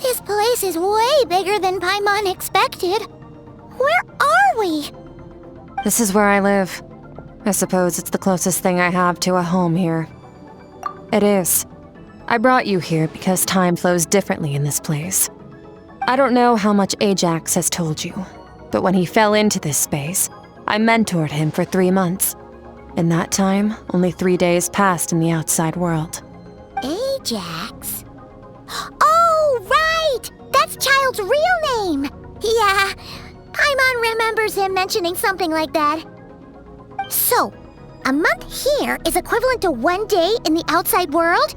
This place is way bigger than Paimon expected. Where are we? This is where I live. I suppose it's the closest thing I have to a home here. It is. I brought you here because time flows differently in this place. I don't know how much Ajax has told you, but when he fell into this space, I mentored him for 3 months. In that time, only 3 days passed in the outside world. Ajax? Oh, right! That's Child's real name! Yeah, Paimon remembers him mentioning something like that. So, a month here is equivalent to 1 day in the outside world?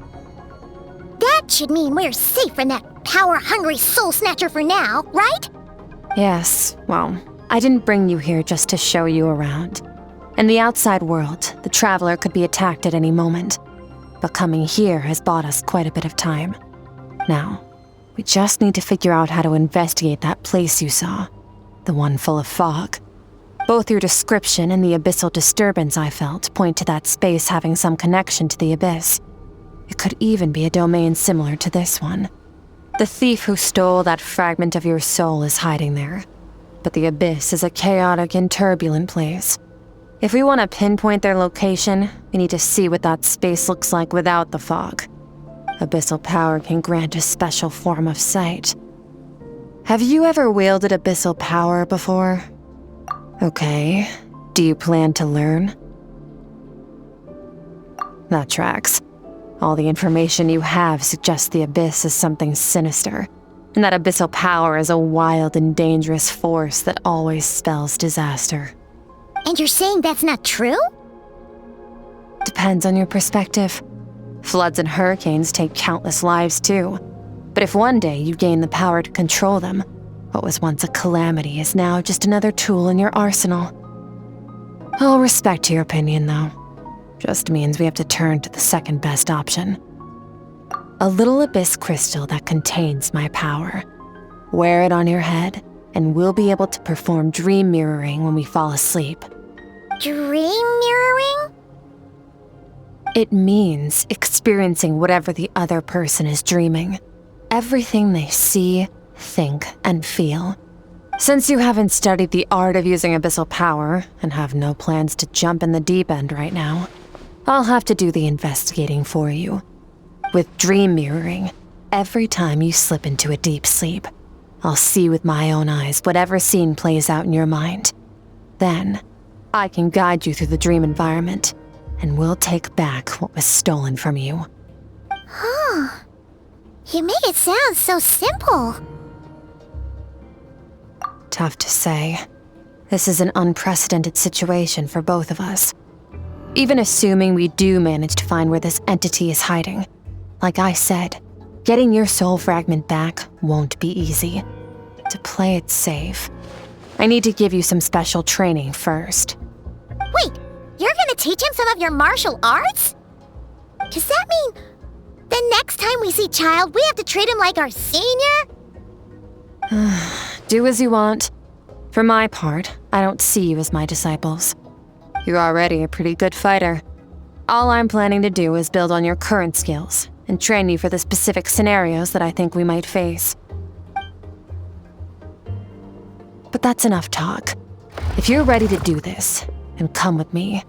That should mean we're safe from that power-hungry soul snatcher for now, right? Yes, well, I didn't bring you here just to show you around. In the outside world, the Traveler could be attacked at any moment. But coming here has bought us quite a bit of time. Now, we just need to figure out how to investigate that place you saw. The one full of fog. Both your description and the abyssal disturbance I felt point to that space having some connection to the abyss. It could even be a domain similar to this one. The thief who stole that fragment of your soul is hiding there. But the abyss is a chaotic and turbulent place. If we want to pinpoint their location, we need to see what that space looks like without the fog. Abyssal power can grant a special form of sight. Have you ever wielded abyssal power before? Okay, do you plan to learn? That tracks. All the information you have suggests the abyss is something sinister, and that abyssal power is a wild and dangerous force that always spells disaster. And you're saying that's not true? Depends on your perspective. Floods and hurricanes take countless lives too. But if one day you gain the power to control them, what was once a calamity is now just another tool in your arsenal. I'll respect your opinion, though. Just means we have to turn to the second best option. A little abyss crystal that contains my power. Wear it on your head, and we'll be able to perform dream mirroring when we fall asleep. Dream mirroring? It means experiencing whatever the other person is dreaming. Everything they see, think, and feel. Since you haven't studied the art of using abyssal power, and have no plans to jump in the deep end right now, I'll have to do the investigating for you. With dream mirroring, every time you slip into a deep sleep, I'll see with my own eyes whatever scene plays out in your mind. Then, I can guide you through the dream environment, and we'll take back what was stolen from you. Huh. You make it sound so simple. Tough to say. This is an unprecedented situation for both of us. Even assuming we do manage to find where this entity is hiding, like I said, getting your soul fragment back won't be easy. To play it safe, I need to give you some special training first. Wait, you're gonna teach him some of your martial arts? Does that mean the next time we see Child, we have to treat him like our senior? Do as you want. For my part, I don't see you as my disciples. You're already a pretty good fighter. All I'm planning to do is build on your current skills and train you for the specific scenarios that I think we might face. But that's enough talk. If you're ready to do this, then come with me.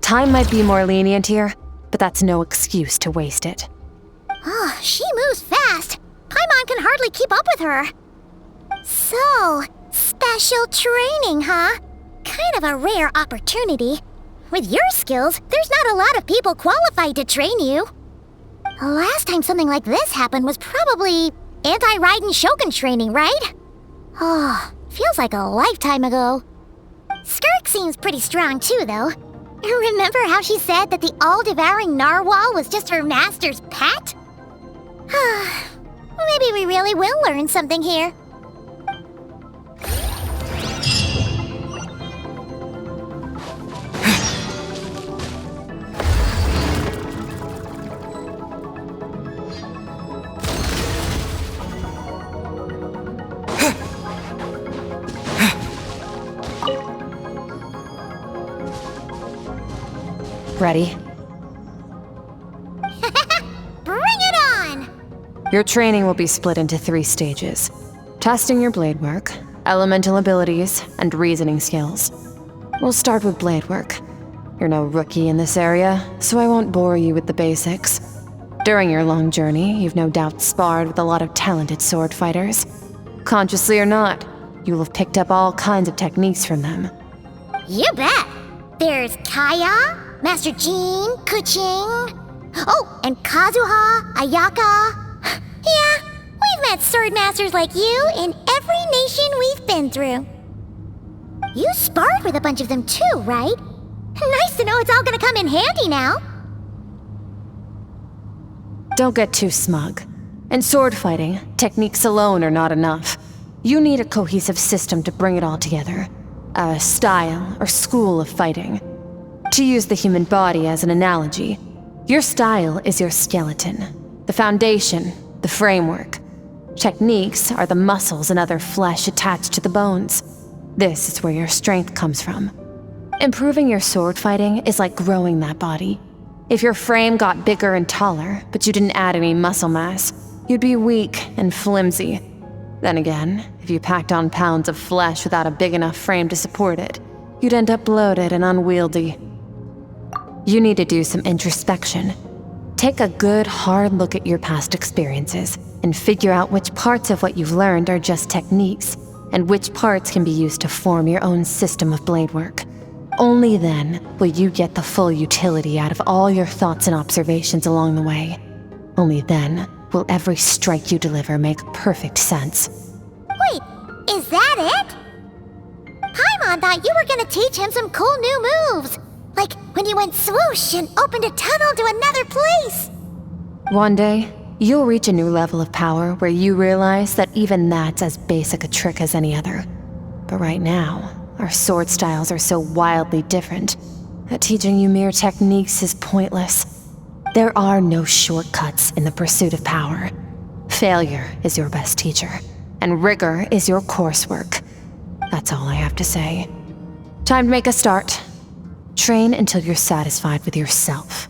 Time might be more lenient here, but that's no excuse to waste it. Oh, she moves fast. Paimon can hardly keep up with her. So, special training, huh? Kind of a rare opportunity. With your skills, there's not a lot of people qualified to train you. Last time something like this happened was probably anti-Raiden Shogun training, right? Oh, feels like a lifetime ago. Skirk seems pretty strong too, though. Remember how she said that the all-devouring narwhal was just her master's pet? Maybe we really will learn something here. Ready? Bring it on! Your training will be split into 3 stages. Testing your blade work, elemental abilities, and reasoning skills. We'll start with blade work. You're no rookie in this area, so I won't bore you with the basics. During your long journey, you've no doubt sparred with a lot of talented sword fighters. Consciously or not, you'll have picked up all kinds of techniques from them. You bet! There's Kaya, Master Jean, Kuching. Oh, and Kazuha, Ayaka. Yeah, we've met sword masters like you in every nation we've been through. You sparred with a bunch of them too, right? Nice to know it's all gonna come in handy now. Don't get too smug. In sword fighting, techniques alone are not enough. You need a cohesive system to bring it all together. A style or school of fighting. To use the human body as an analogy, your style is your skeleton, the foundation, the framework. Techniques are the muscles and other flesh attached to the bones. This is where your strength comes from. Improving your sword fighting is like growing that body. If your frame got bigger and taller, but you didn't add any muscle mass, you'd be weak and flimsy. Then again, if you packed on pounds of flesh without a big enough frame to support it, you'd end up bloated and unwieldy. You need to do some introspection. Take a good, hard look at your past experiences and figure out which parts of what you've learned are just techniques, and which parts can be used to form your own system of blade work. Only then will you get the full utility out of all your thoughts and observations along the way. Only then will every strike you deliver make perfect sense. Wait, is that it? Paimon thought you were gonna teach him some cool new moves. Like when you went swoosh and opened a tunnel to another place. One day, you'll reach a new level of power where you realize that even that's as basic a trick as any other. But right now, our sword styles are so wildly different that teaching you mere techniques is pointless. There are no shortcuts in the pursuit of power. Failure is your best teacher, and rigor is your coursework. That's all I have to say. Time to make a start. Train until you're satisfied with yourself.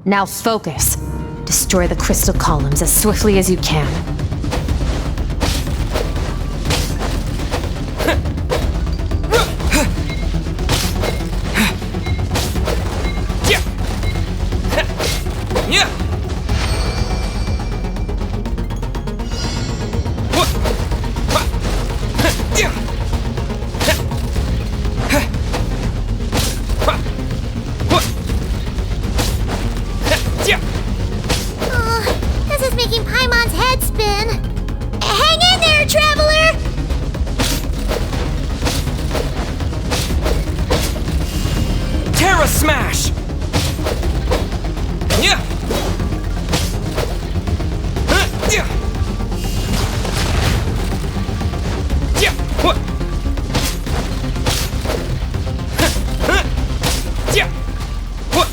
Now focus. Destroy the crystal columns as swiftly as you can. This is making Paimon's head spin. Hang in there, traveler! Terra Smash! Yeah! Yeah! Yeah! What? Yeah! What?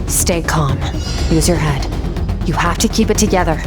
Stay calm. Use your head. You have to keep it together.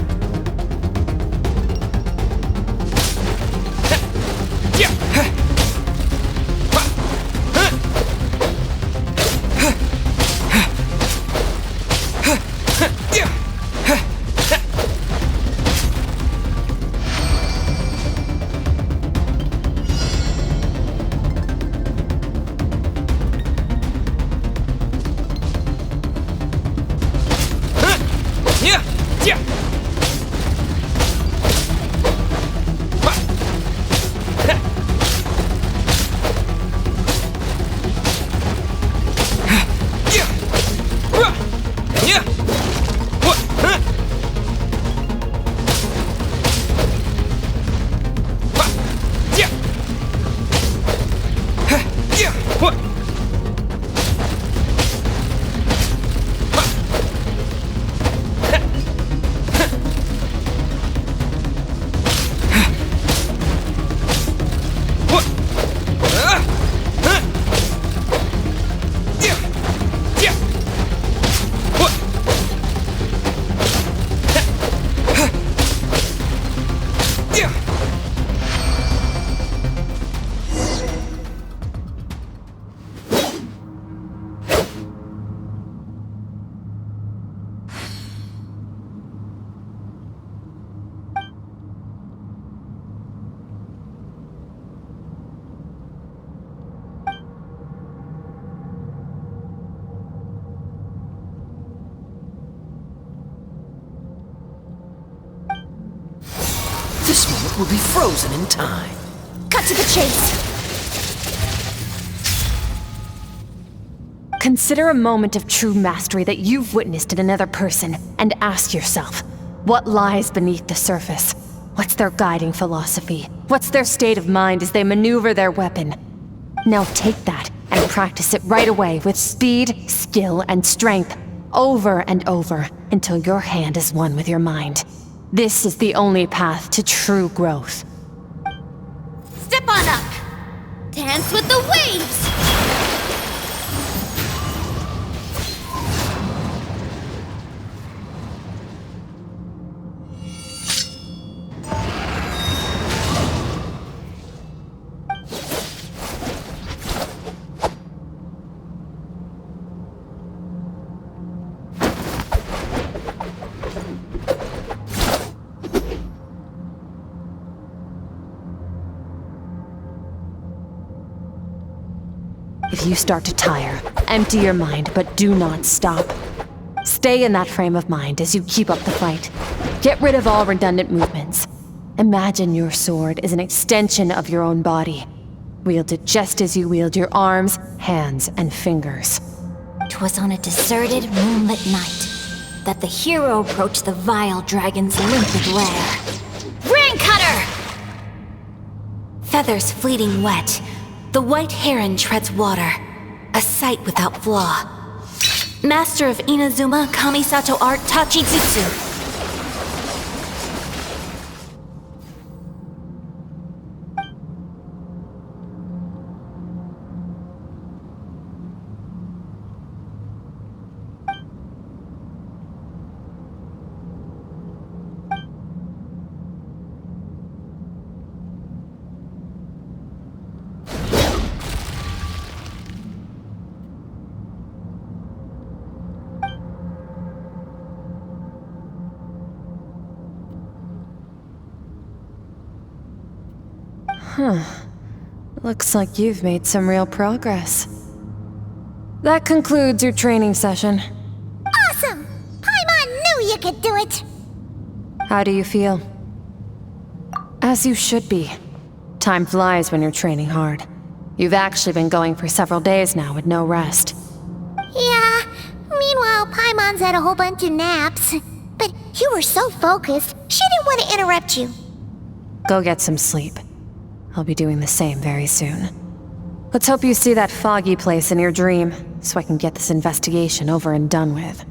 will be frozen in time. Cut to the chase. Consider a moment of true mastery that you've witnessed in another person, and ask yourself, what lies beneath the surface? What's their guiding philosophy? What's their state of mind as they maneuver their weapon? Now take that and practice it right away with speed, skill, and strength, over and over, until your hand is one with your mind. This is the only path to true growth. Step on up. Dance with the waves. If you start to tire, empty your mind, but do not stop. Stay in that frame of mind as you keep up the fight. Get rid of all redundant movements. Imagine your sword is an extension of your own body. Wield it just as you wield your arms, hands, and fingers. 'Twas on a deserted, moonlit night that the hero approached the vile dragon's limpid lair. Ring cutter! Feathers fleeting wet, the white heron treads water, a sight without flaw. Master of Inazuma Kamisato art Tachijutsu. Looks like you've made some real progress. That concludes your training session. Awesome! Paimon knew you could do it! How do you feel? As you should be. Time flies when you're training hard. You've actually been going for several days now with no rest. Yeah, meanwhile Paimon's had a whole bunch of naps. But you were so focused, she didn't want to interrupt you. Go get some sleep. I'll be doing the same very soon. Let's hope you see that foggy place in your dream, so I can get this investigation over and done with.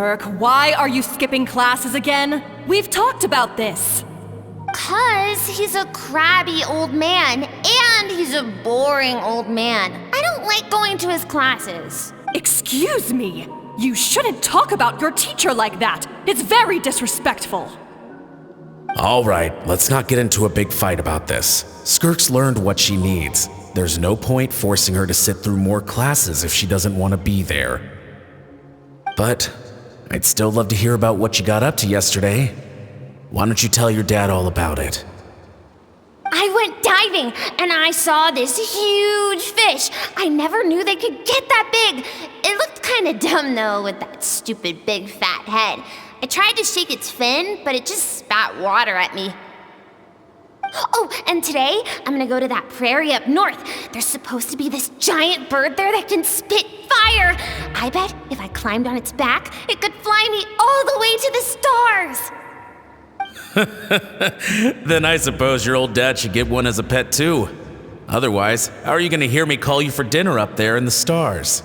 Skirk, why are you skipping classes again? We've talked about this. 'Cause he's a crabby old man, and he's a boring old man. I don't like going to his classes. Excuse me. You shouldn't talk about your teacher like that. It's very disrespectful. All right, let's not get into a big fight about this. Skirk's learned what she needs. There's no point forcing her to sit through more classes if she doesn't want to be there. But I'd still love to hear about what you got up to yesterday. Why don't you tell your dad all about it? I went diving, and I saw this huge fish. I never knew they could get that big. It looked kind of dumb, though, with that stupid big fat head. I tried to shake its fin, but it just spat water at me. Oh, and today, I'm gonna go to that prairie up north. There's supposed to be this giant bird there that can spit fire. I bet if I climbed on its back, it could fly me all the way to the stars. Then I suppose your old dad should get one as a pet too. Otherwise, how are you gonna hear me call you for dinner up there in the stars?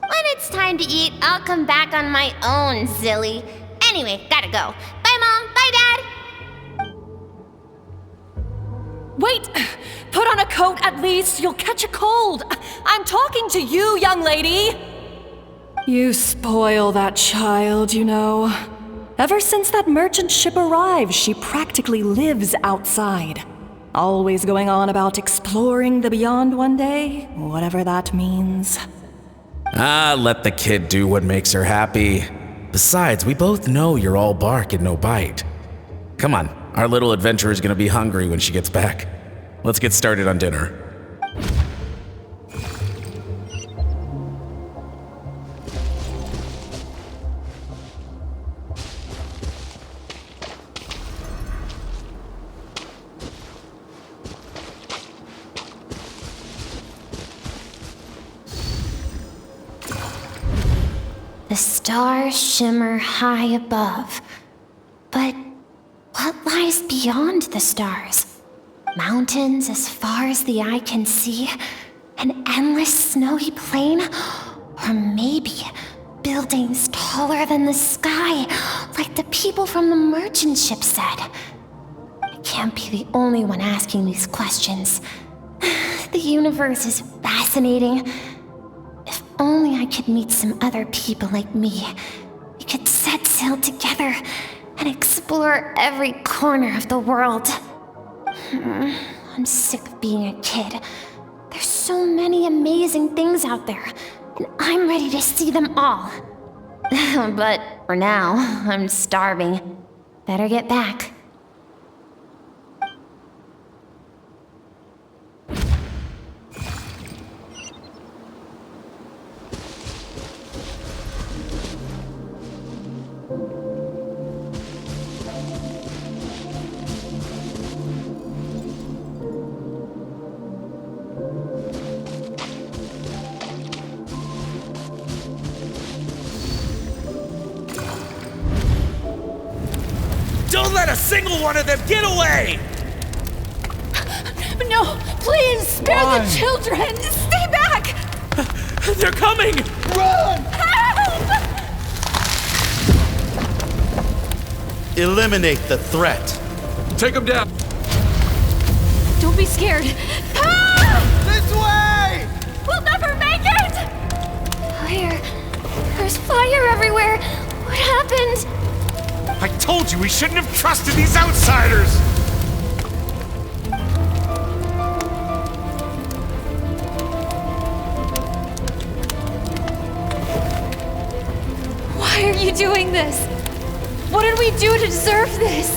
When it's time to eat, I'll come back on my own, Zilly. Anyway, gotta go. Bye, Mom. Bye, Dad. Wait! Put on a coat at least. You'll catch a cold. I'm talking to you, young lady. You spoil that child, you know. Ever since that merchant ship arrived, she practically lives outside. Always going on about exploring the beyond one day, whatever that means. Let the kid do what makes her happy. Besides, we both know you're all bark and no bite. Come on, our little adventurer is gonna be hungry when she gets back. Let's get started on dinner. The stars shimmer high above. But what lies beyond the stars? Mountains as far as the eye can see? An endless snowy plain? Or maybe buildings taller than the sky, like the people from the merchant ship said? I can't be the only one asking these questions. The universe is fascinating. If only I could meet some other people like me. We could set sail together and explore every corner of the world. I'm sick of being a kid. There's so many amazing things out there, and I'm ready to see them all. But for now, I'm starving. Better get back. Don't let a single one of them get away! No, please, spare the children! Stay back! They're coming! Run! Help! Eliminate the threat. Take them down! Don't be scared. This way! We'll never make it! Fire. There's fire everywhere. What happened? I told you we shouldn't have trusted these outsiders! Why are you doing this? What did we do to deserve this?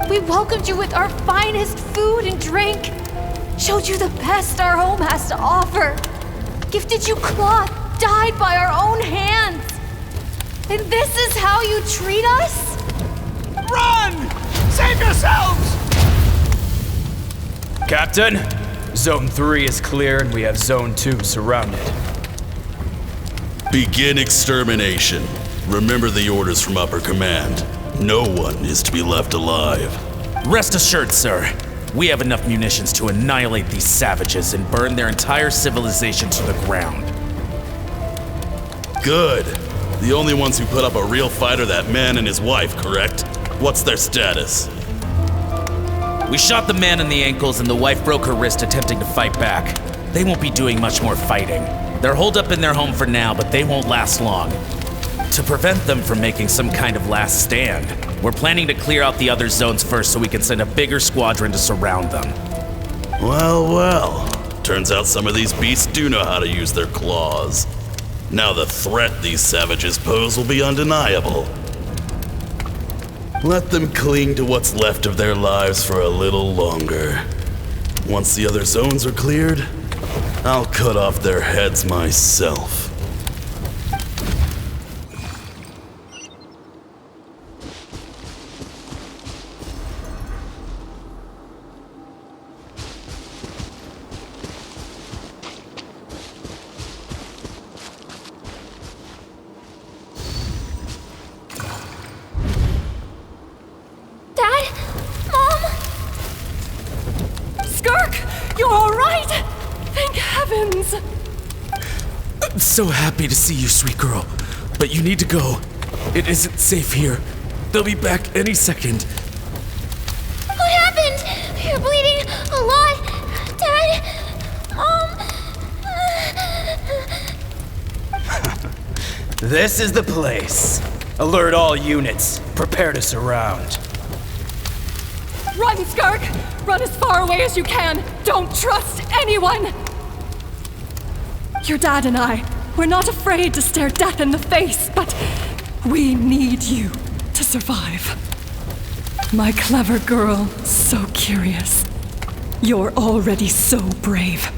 We welcomed you with our finest food and drink, showed you the best our home has to offer, gifted you cloth dyed by our own hands. And this is how you treat us? Run! Save yourselves! Captain, Zone 3 is clear and we have Zone 2 surrounded. Begin extermination. Remember the orders from upper command. No one is to be left alive. Rest assured, sir. We have enough munitions to annihilate these savages and burn their entire civilization to the ground. Good. The only ones who put up a real fight are that man and his wife, correct? What's their status? We shot the man in the ankles and the wife broke her wrist attempting to fight back. They won't be doing much more fighting. They're holed up in their home for now, but they won't last long. To prevent them from making some kind of last stand, we're planning to clear out the other zones first so we can send a bigger squadron to surround them. Well, well. Turns out some of these beasts do know how to use their claws. Now the threat these savages pose will be undeniable. Let them cling to what's left of their lives for a little longer. Once the other zones are cleared, I'll cut off their heads myself. So happy to see you, sweet girl. But you need to go. It isn't safe here. They'll be back any second. What happened? You're bleeding a lot. Dad? This is the place. Alert all units. Prepare to surround. Run, Skirk! Run as far away as you can! Don't trust anyone! Your dad and I, we're not afraid to stare death in the face, but we need you to survive. My clever girl, so curious. You're already so brave.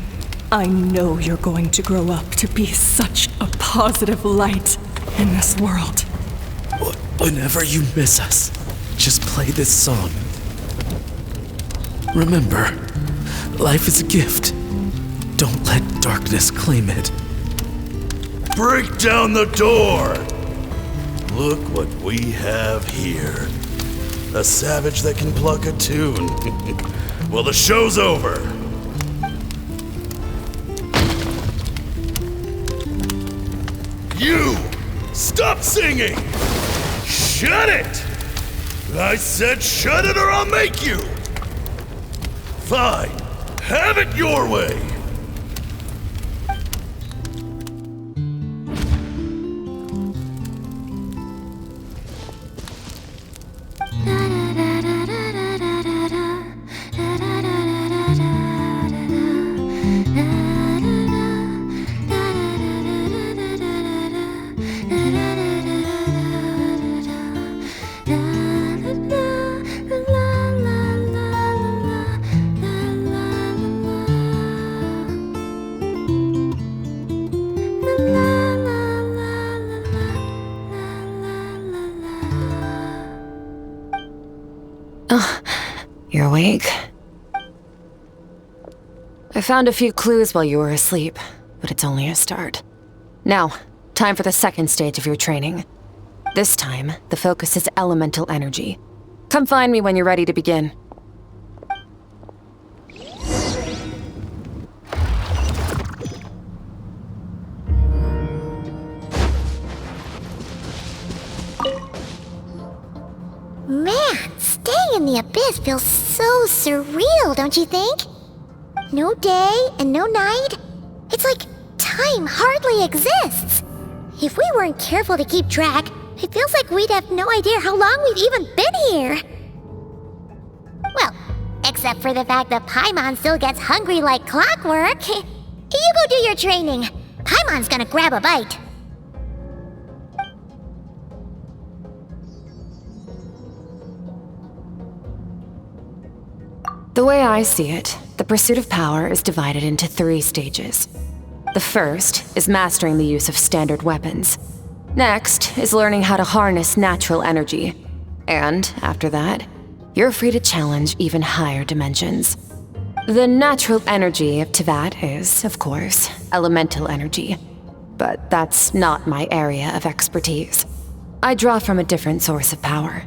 I know you're going to grow up to be such a positive light in this world. Whenever you miss us, just play this song. Remember, life is a gift. Don't let darkness claim it. Break down the door! Look what we have here. A savage that can pluck a tune. Well, the show's over. You! Stop singing! Shut it! I said shut it or I'll make you! Fine. Have it your way! You're awake? I found a few clues while you were asleep, but it's only a start. Now, time for the second stage of your training. This time, the focus is elemental energy. Come find me when you're ready to begin. Man, staying in the abyss feels so surreal, don't you think? No day and no night. It's like time hardly exists. If we weren't careful to keep track, it feels like we'd have no idea how long we've even been here. Well, except for the fact that Paimon still gets hungry like clockwork. You go do your training. Paimon's gonna grab a bite. The way I see it, the pursuit of power is divided into 3 stages. The first is mastering the use of standard weapons. Next is learning how to harness natural energy. And after that, you're free to challenge even higher dimensions. The natural energy of Tevat is, of course, elemental energy. But that's not my area of expertise. I draw from a different source of power.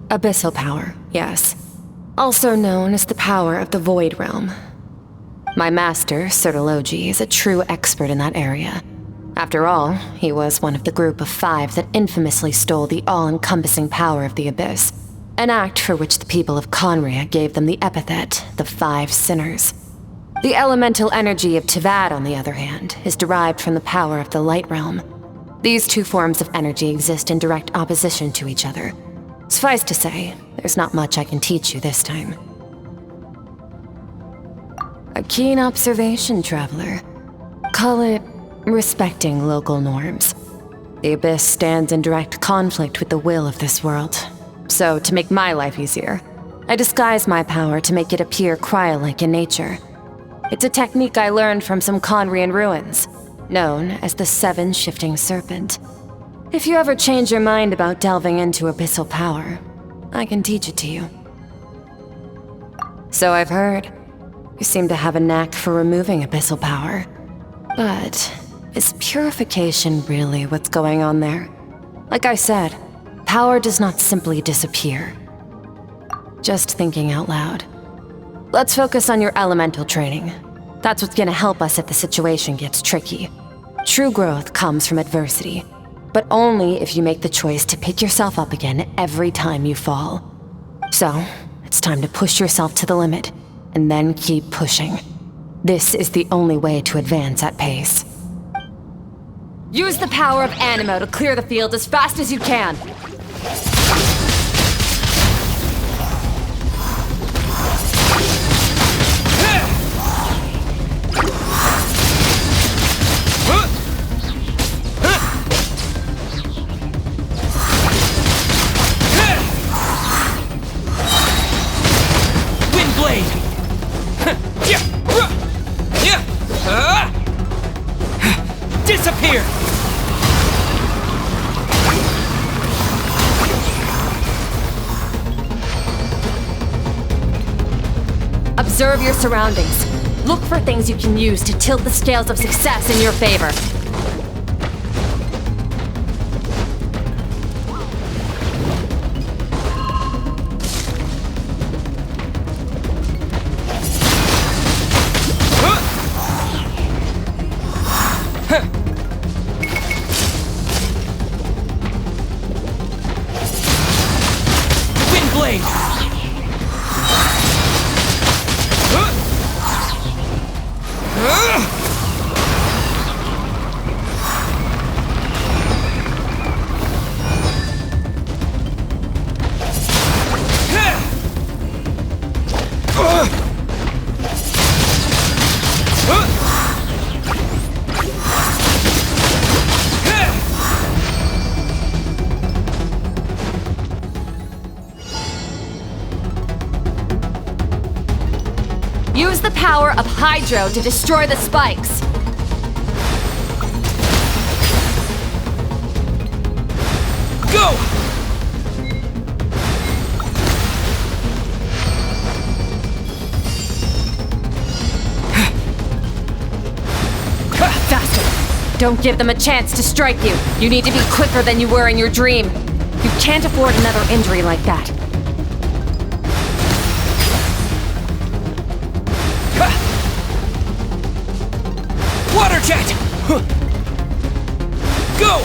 Abyssal power, yes. Also known as the power of the Void Realm. My master, Surtalogi, is a true expert in that area. After all, he was one of the group of 5 that infamously stole the all-encompassing power of the Abyss, an act for which the people of Conria gave them the epithet, the 5 Sinners. The elemental energy of Tivad, on the other hand, is derived from the power of the Light Realm. These 2 forms of energy exist in direct opposition to each other. Suffice to say, there's not much I can teach you this time. A keen observation, traveler. Call it respecting local norms. The Abyss stands in direct conflict with the will of this world. So, to make my life easier, I disguise my power to make it appear cryo-like in nature. It's a technique I learned from some Conrian ruins, known as the 7 Shifting Serpent. If you ever change your mind about delving into abyssal power, I can teach it to you. So I've heard. You seem to have a knack for removing abyssal power. But is purification really what's going on there? Like I said, power does not simply disappear. Just thinking out loud. Let's focus on your elemental training. That's what's gonna help us if the situation gets tricky. True growth comes from adversity, but only if you make the choice to pick yourself up again every time you fall. So, it's time to push yourself to the limit, and then keep pushing. This is the only way to advance at pace. Use the power of Animo to clear the field as fast as you can. Disappear! Observe your surroundings. Look for things you can use to tilt the scales of success in your favor. Use the power of Hydro to destroy the spikes. Go! Faster! Don't give them a chance to strike you. You need to be quicker than you were in your dream. You can't afford another injury like that. Water jet! Go!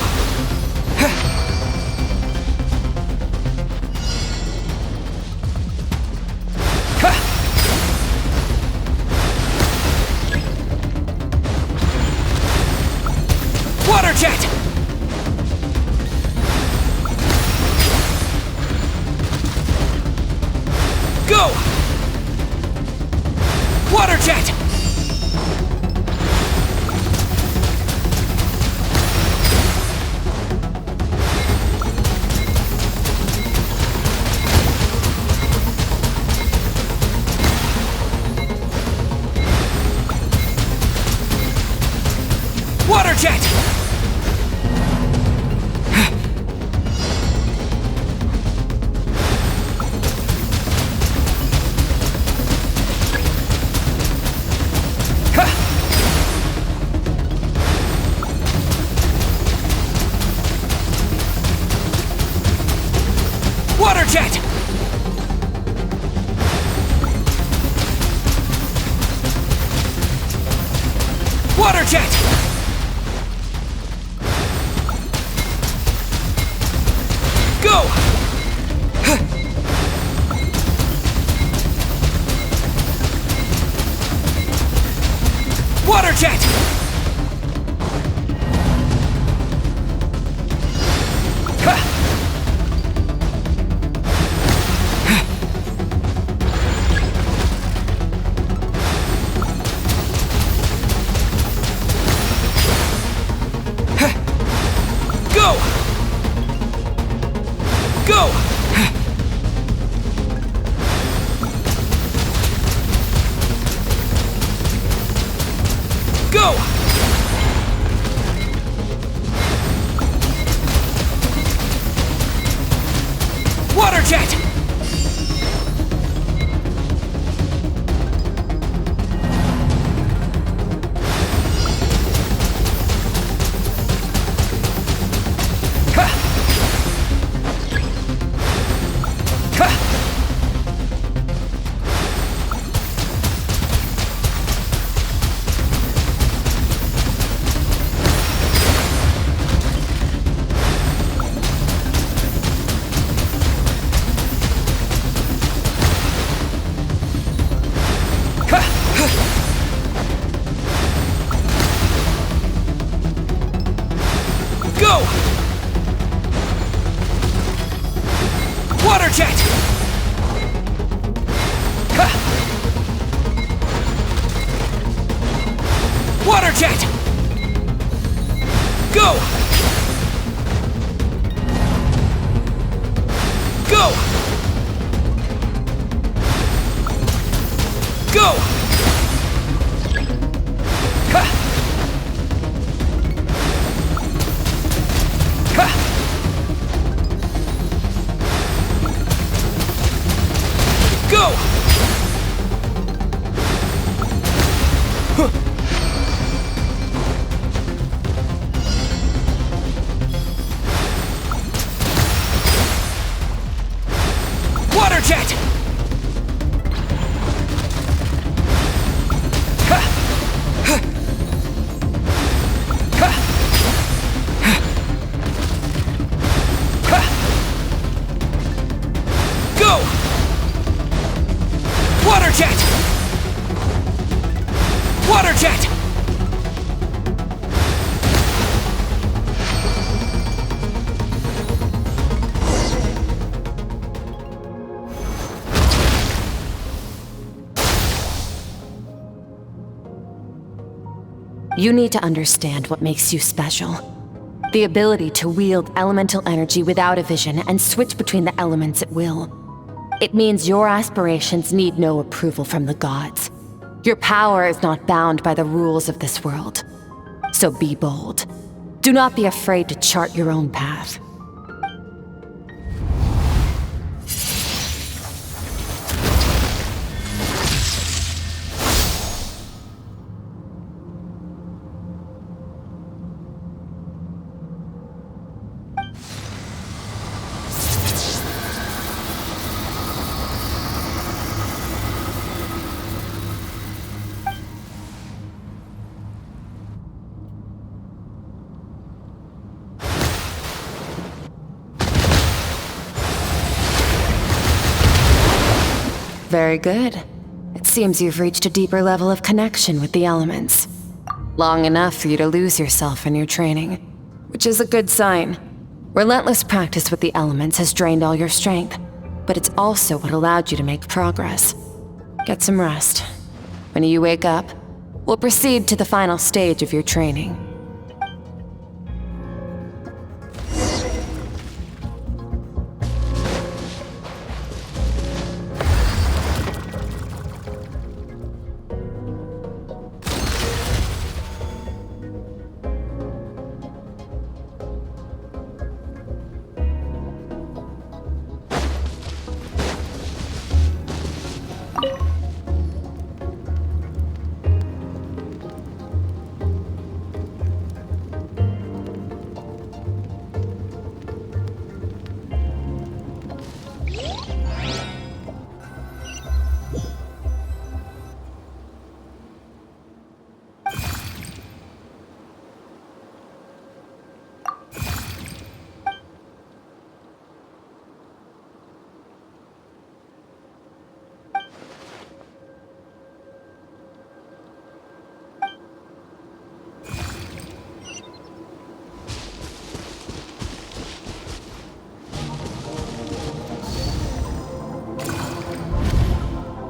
Water jet! Go! Water jet! Water jet! Water jet! Water jet! Go! Water jet! Go! Go! Go! Water jet! Go! Water jet! Water jet! Go! Go! Go! Go! Water jet! Go! Water jet! Water jet! You need to understand what makes you special. The ability to wield elemental energy without a vision and switch between the elements at will. It means your aspirations need no approval from the gods. Your power is not bound by the rules of this world. So be bold. Do not be afraid to chart your own path. Very good. It seems you've reached a deeper level of connection with the elements. Long enough for you to lose yourself in your training, which is a good sign. Relentless practice with the elements has drained all your strength, but it's also what allowed you to make progress. Get some rest. When you wake up, we'll proceed to the final stage of your training.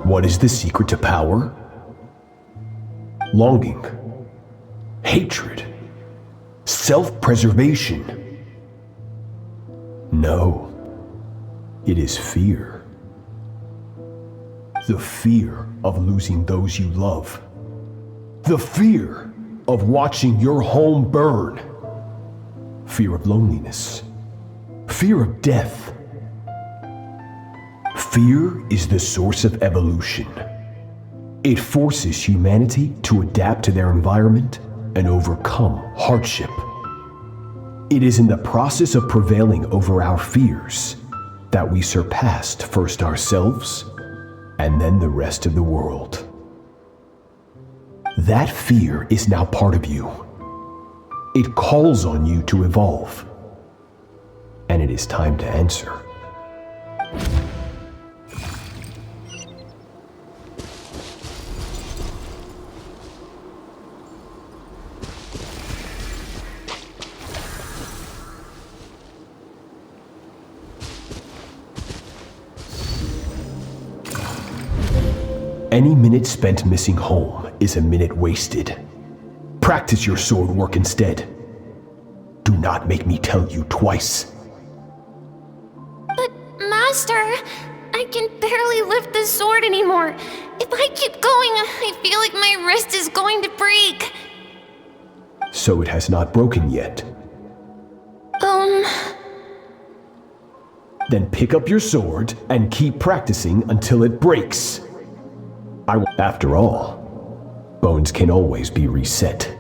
What is the secret to power? Longing, hatred, self-preservation. No, it is fear. The fear of losing those you love. The fear of watching your home burn. Fear of loneliness. Fear of death. Fear is the source of evolution. It forces humanity to adapt to their environment and overcome hardship. It is in the process of prevailing over our fears that we surpassed first ourselves and then the rest of the world. That fear is now part of you. It calls on you to evolve. And it is time to answer. Any minute spent missing home is a minute wasted. Practice your sword work instead. Do not make me tell you twice. But, Master, I can barely lift the sword anymore. If I keep going, I feel like my wrist is going to break. So it has not broken yet. Then pick up your sword and keep practicing until it breaks. After all, bones can always be reset.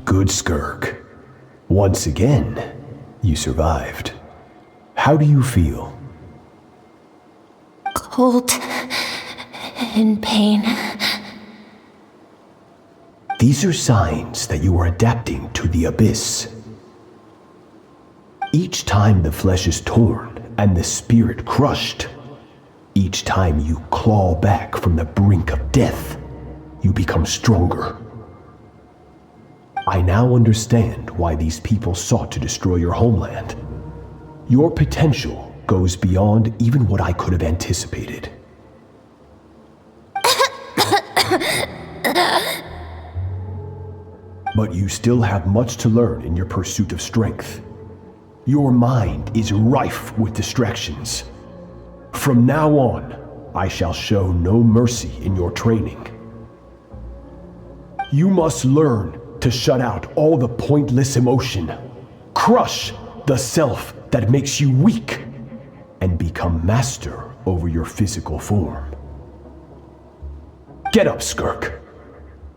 Good, Skirk. Once again, you survived. How do you feel? Cold and pain. These are signs that you are adapting to the abyss. Each time the flesh is torn and the spirit crushed, each time you claw back from the brink of death, you become stronger. I now understand why these people sought to destroy your homeland. Your potential goes beyond even what I could have anticipated. But you still have much to learn in your pursuit of strength. Your mind is rife with distractions. From now on, I shall show no mercy in your training. You must learn to shut out all the pointless emotion, crush the self that makes you weak, and become master over your physical form. Get up, Skirk.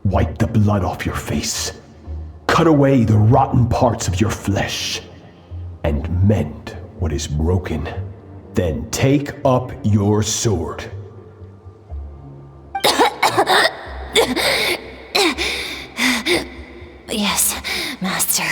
Wipe the blood off your face. Cut away the rotten parts of your flesh, and mend what is broken. Then take up your sword. Yes, Master.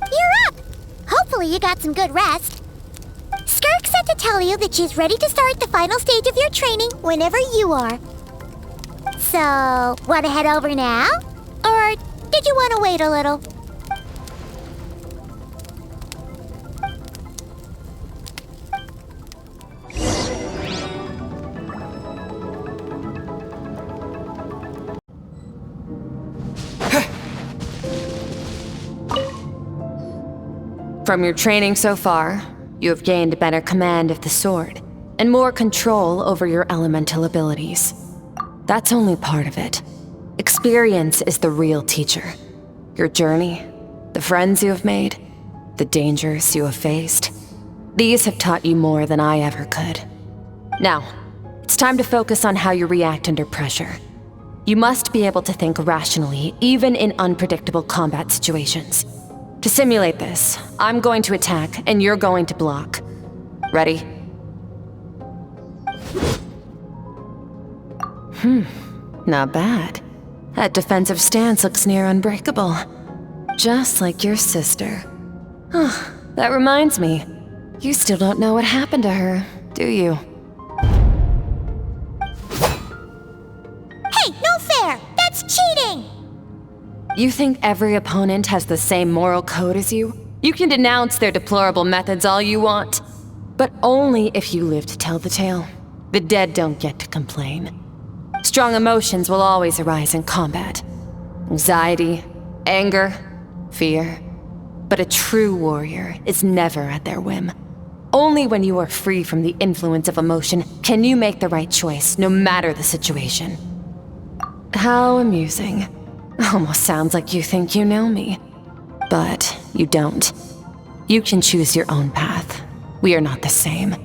You're up! Hopefully you got some good rest. Skirk said to tell you that she's ready to start the final stage of your training whenever you are. So, want to head over now? Or did you want to wait a little? From your training so far, you have gained better command of the sword, and more control over your elemental abilities. That's only part of it. Experience is the real teacher. Your journey, the friends you have made, the dangers you have faced. These have taught you more than I ever could. Now, It's time to focus on how you react under pressure. You must be able to think rationally, even in unpredictable combat situations. To simulate this, I'm going to attack and you're going to block. Ready? Not bad. That defensive stance looks near unbreakable. Just like your sister. Oh, that reminds me. You still don't know what happened to her, do you? Hey, no fair! That's cheating! You think every opponent has the same moral code as you? You can denounce their deplorable methods all you want, but only if you live to tell the tale. The dead don't get to complain. Strong emotions will always arise in combat. Anxiety, anger, fear. But a true warrior is never at their whim. Only when you are free from the influence of emotion can you make the right choice, no matter the situation. How amusing. Almost sounds like you think you know me. But you don't. You can choose your own path. We are not the same.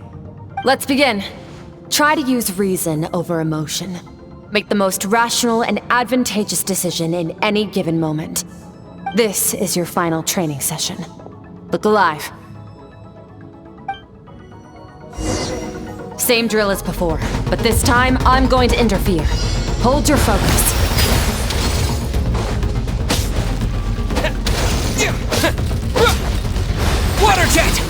Let's begin. Try to use reason over emotion. Make the most rational and advantageous decision in any given moment. This is your final training session. Look alive. Same drill as before, but this time I'm going to interfere. Hold your focus. Water jet!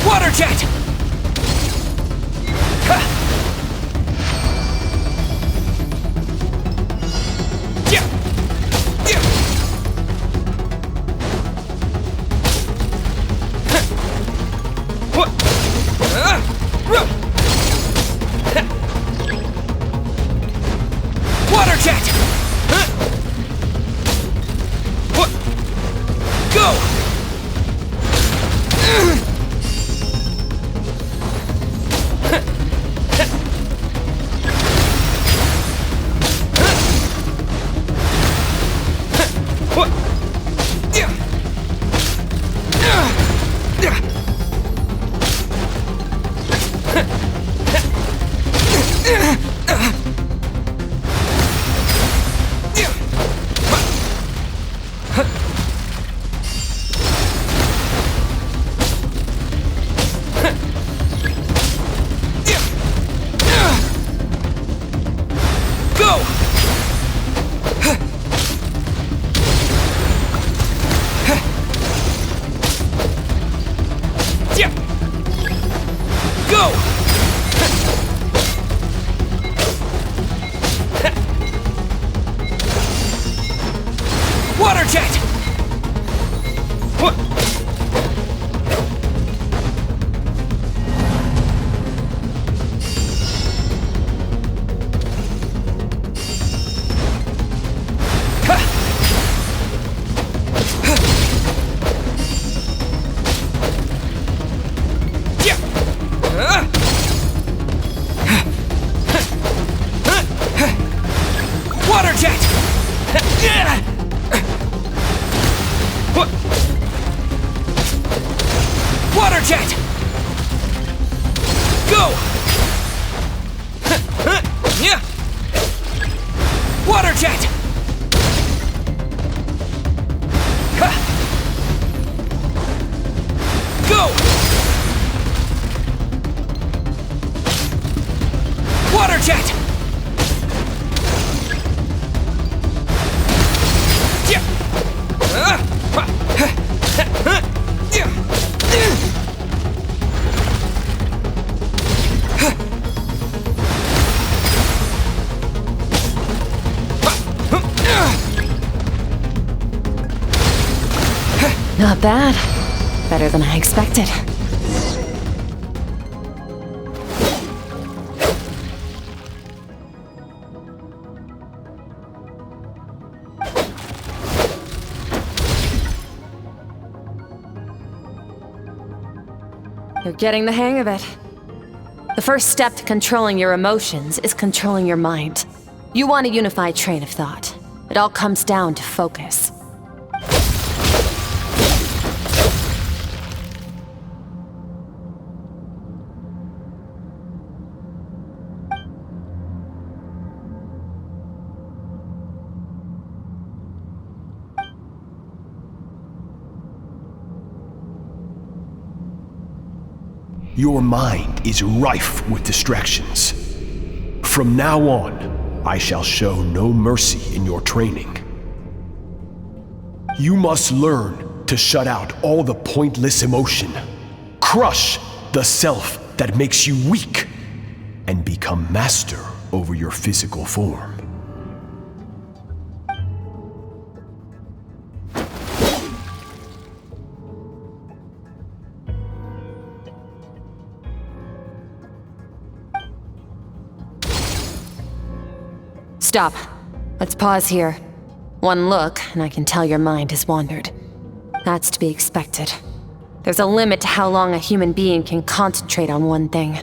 Water jet! Water jet! Water jet! Go! Water jet! What? Water jet! Water jet! Go! Water jet! Go! Water jet! Not bad. Better than I expected. You're getting the hang of it. The first step to controlling your emotions is controlling your mind. You want a unified train of thought. It all comes down to focus. Your mind is rife with distractions. From now on, I shall show no mercy in your training. You must learn to shut out all the pointless emotion, crush the self that makes you weak, and become master over your physical form. Stop. Let's pause here. One look, and I can tell your mind has wandered. That's to be expected. There's a limit to how long a human being can concentrate on one thing.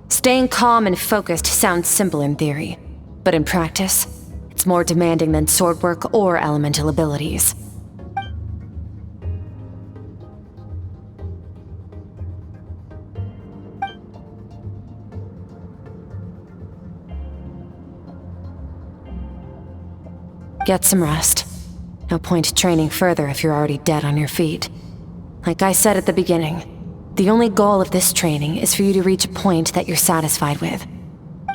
Staying calm and focused sounds simple in theory, but in practice, it's more demanding than sword work or elemental abilities. Get some rest. No point training further if you're already dead on your feet. Like I said at the beginning, the only goal of this training is for you to reach a point that you're satisfied with.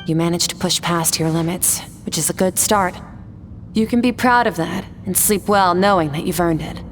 You managed to push past your limits, which is a good start. You can be proud of that and sleep well knowing that you've earned it.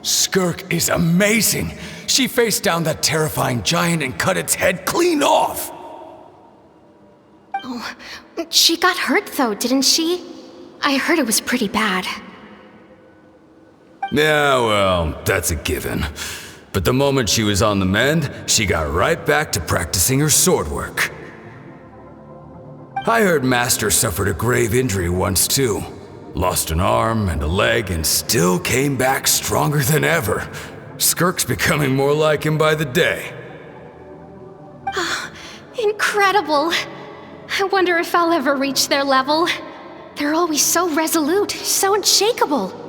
Skirk is amazing. She faced down that terrifying giant and cut its head clean off. Oh, she got hurt though, didn't she? I heard it was pretty bad. Yeah, well, that's a given. But the moment she was on the mend, she got right back to practicing her sword work. I heard Master suffered a grave injury once too. Lost an arm and a leg and still came back stronger than ever. Skirk's becoming more like him by the day. Incredible! I wonder if I'll ever reach their level. They're always so resolute, so unshakable.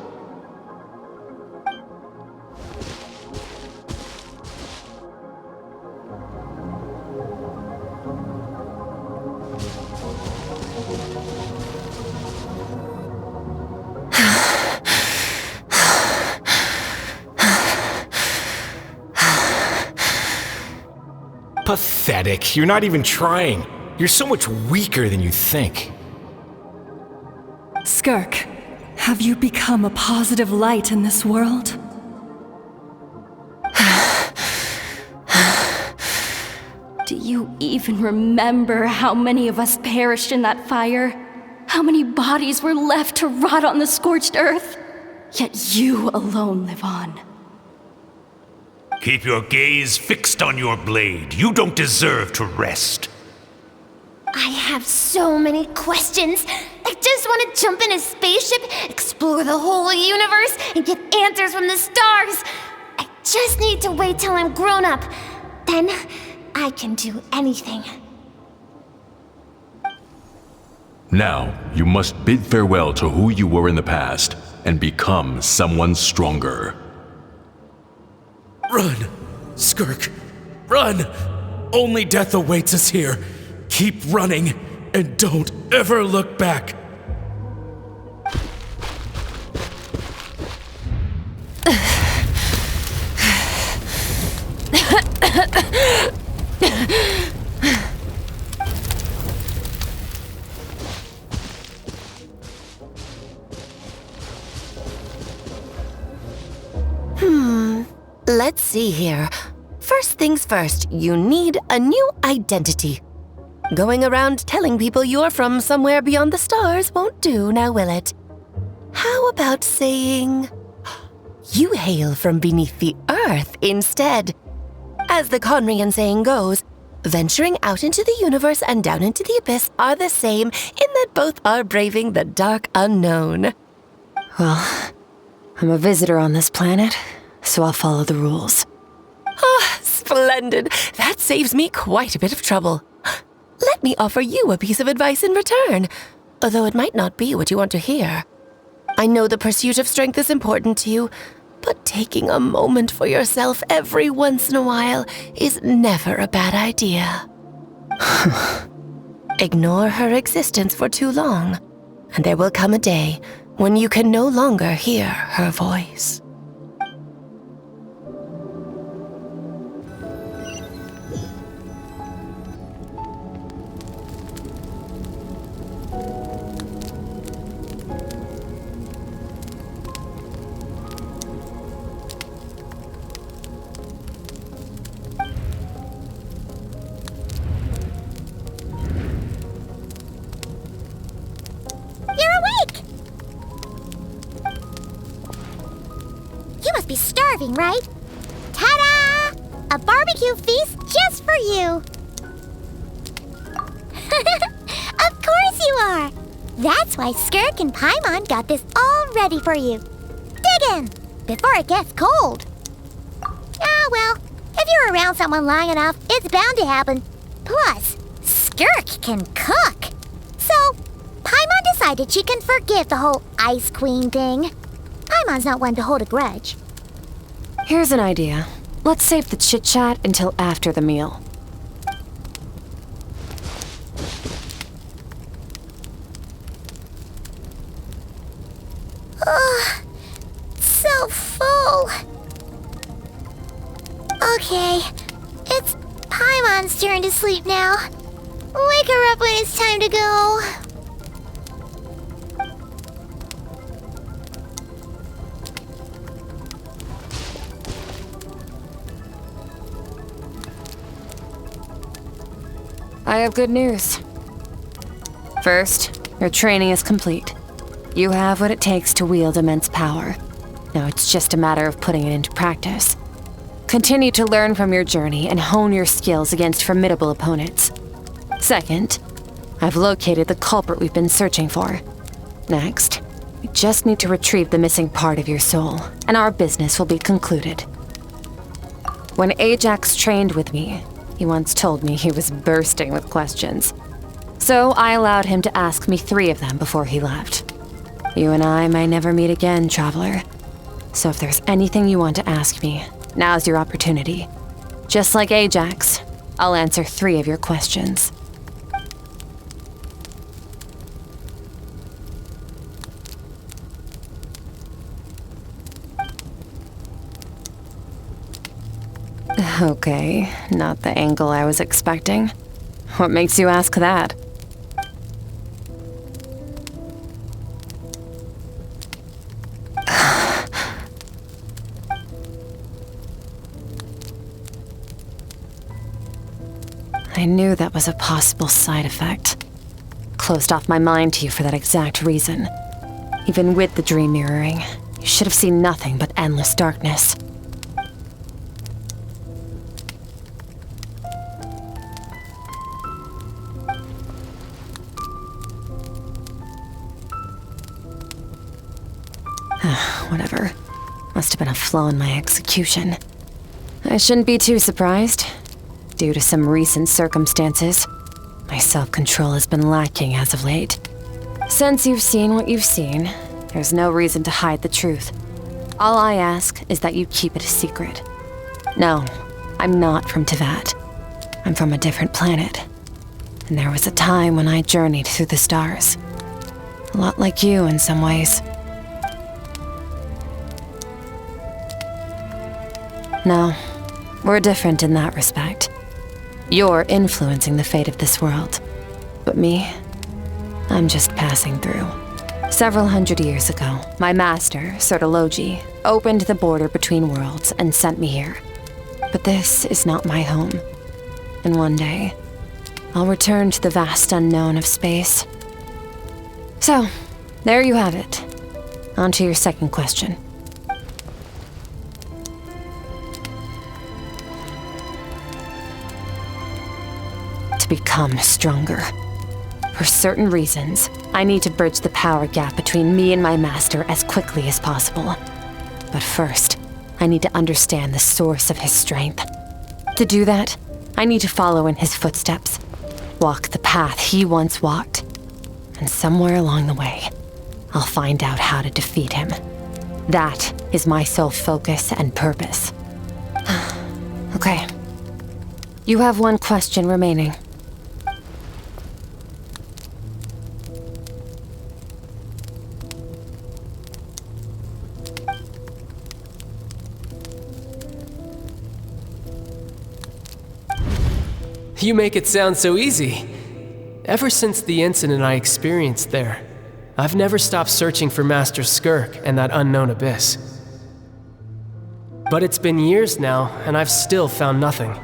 Pathetic. You're not even trying. You're so much weaker than you think. Skirk, have you become a positive light in this world? Do you even remember how many of us perished in that fire? How many bodies were left to rot on the scorched earth? Yet you alone live on. Keep your gaze fixed on your blade. You don't deserve to rest. I have so many questions. I just want to jump in a spaceship, explore the whole universe, and get answers from the stars. I just need to wait till I'm grown up. Then I can do anything. Now, you must bid farewell to who you were in the past and become someone stronger. Run! Skirk! Run! Only death awaits us here. Keep running, and don't ever look back. Let's see here. First things first, you need a new identity. Going around telling people you're from somewhere beyond the stars won't do, now will it? How about saying, you hail from beneath the earth instead? As the Conrian saying goes, venturing out into the universe and down into the abyss are the same in that both are braving the dark unknown. Well, I'm a visitor on this planet, so I'll follow the rules. Ah, splendid. That saves me quite a bit of trouble. Let me offer you a piece of advice in return, although it might not be what you want to hear. I know the pursuit of strength is important to you, but taking a moment for yourself every once in a while is never a bad idea. Ignore her existence for too long, and there will come a day when you can no longer hear her voice. Be starving, right? Ta-da! A barbecue feast just for you! Of course you are! That's why Skirk and Paimon got this all ready for you. Dig in, before it gets cold. Ah, well, if you're around someone long enough, it's bound to happen. Plus, Skirk can cook. So, Paimon decided she can forgive the whole Ice Queen thing. Paimon's not one to hold a grudge. Here's an idea. Let's save the chit-chat until after the meal. Ugh, so full. Okay, it's Paimon's turn to sleep now. Wake her up when it's time to go. I have good news. First, your training is complete. You have what it takes to wield immense power. Now it's just a matter of putting it into practice. Continue to learn from your journey and hone your skills against formidable opponents. Second, I've located the culprit we've been searching for. Next, we just need to retrieve the missing part of your soul, and our business will be concluded. When Ajax trained with me, he once told me he was bursting with questions. So I allowed him to ask me 3 of them before he left. You and I may never meet again, traveler. So if there's anything you want to ask me, now's your opportunity. Just like Ajax, I'll answer 3 of your questions. Okay, not the angle I was expecting. What makes you ask that? I knew that was a possible side effect. closed off my mind to you for that exact reason. Even with the dream mirroring, you should have seen nothing but endless darkness. Whatever. Must have been a flaw in my execution. I shouldn't be too surprised. Due to some recent circumstances, my self-control has been lacking as of late. Since you've seen what you've seen, there's no reason to hide the truth. All I ask is that you keep it a secret. No, I'm not from Teyvat. I'm from a different planet. And there was a time when I journeyed through the stars. A lot like you in some ways. No, we're different in that respect. You're influencing the fate of this world. But me, I'm just passing through. Several hundred years ago, my master, Surtalogi, opened the border between worlds and sent me here. But this is not my home. And one day, I'll return to the vast unknown of space. So, there you have it. On to your second question. To become stronger. For certain reasons, I need to bridge the power gap between me and my master as quickly as possible. But first, I need to understand the source of his strength. To do that, I need to follow in his footsteps, walk the path he once walked, and somewhere along the way, I'll find out how to defeat him. That is my sole focus and purpose. Okay. You have one question remaining. You make it sound so easy. Ever since the incident I experienced there, I've never stopped searching for Master Skirk and that unknown abyss. But it's been years now, and I've still found nothing.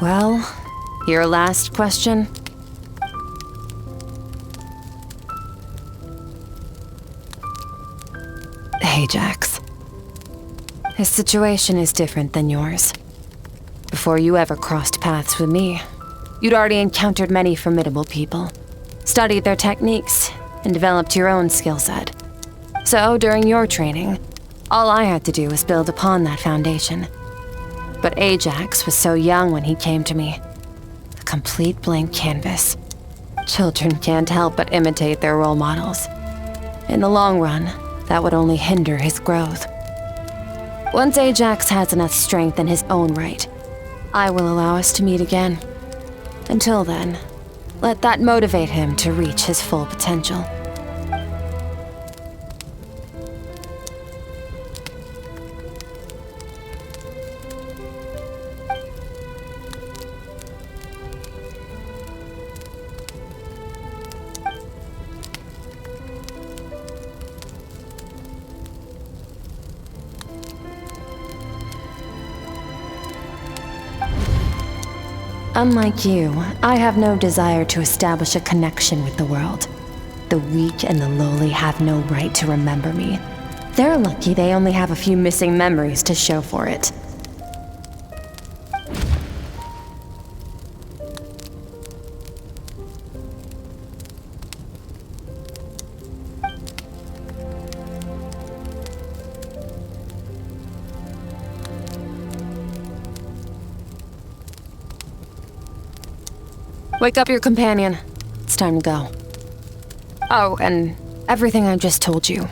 Well, your last question? Ajax. His situation is different than yours. Before you ever crossed paths with me, you'd already encountered many formidable people, studied their techniques, and developed your own skill set. So, during your training, all I had to do was build upon that foundation. But Ajax was so young when he came to me. A complete blank canvas. Children can't help but imitate their role models. In the long run, that would only hinder his growth. Once Ajax has enough strength in his own right, I will allow us to meet again. Until then, let that motivate him to reach his full potential. Unlike you, I have no desire to establish a connection with the world. The weak and the lowly have no right to remember me. They're lucky they only have a few missing memories to show for it. Wake up your companion. It's time to go. Oh, and everything I just told you,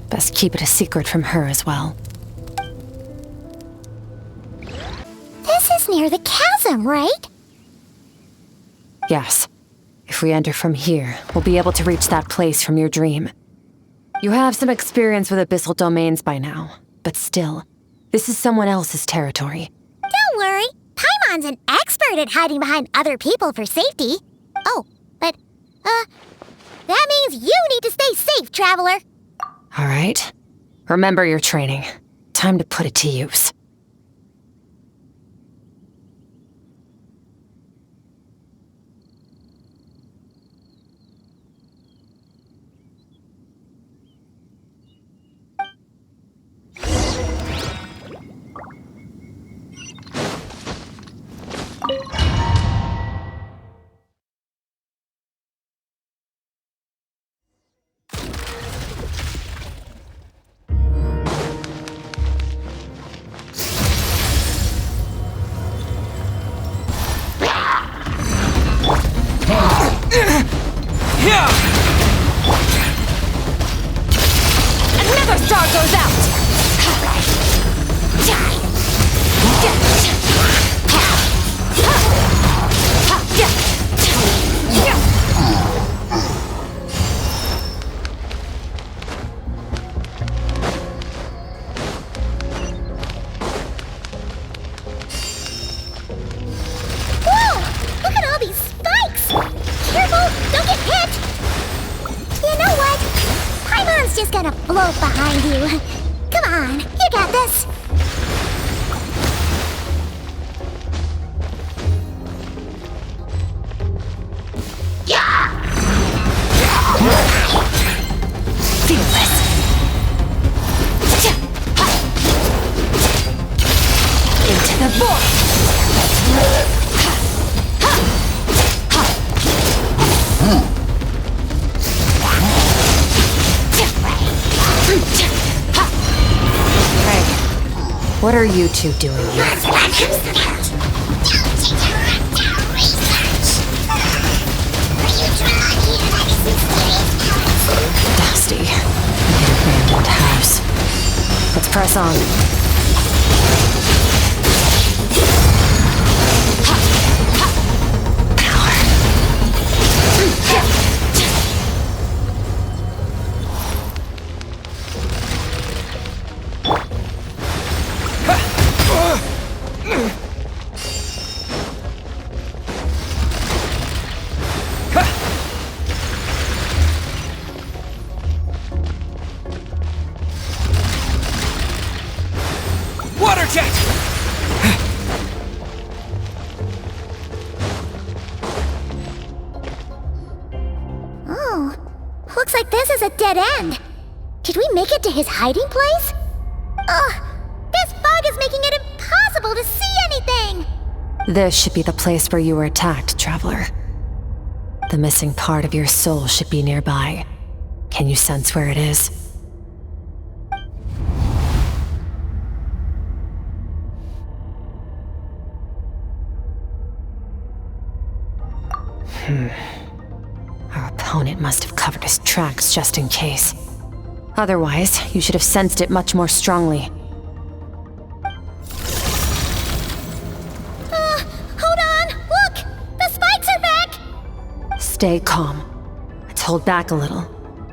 best keep it a secret from her as well. This is near the chasm, right? Yes. If we enter from here, we'll be able to reach that place from your dream. You have some experience with abyssal domains by now, but still, this is someone else's territory. Don't worry. Paimon's an expert at hiding behind other people for safety. Oh, but, that means you need to stay safe, traveler. All right. Remember your training. Time to put it to use. just gonna float behind you. Come on, you got this. Fearless. Into the void. Hey, what are you two doing here? Dusty. Abandoned house. Let's press on. Water jet! Oh, looks like this is a dead end. Did we make it to his hiding place? Ugh, this fog is making it impossible to see anything! This should be the place where you were attacked, Traveler. The missing part of your soul should be nearby. Can you sense where it is? Our opponent must have covered his tracks just in case. Otherwise, you should have sensed it much more strongly. Hold on! Look! The spikes are back! Stay calm. Let's hold back a little.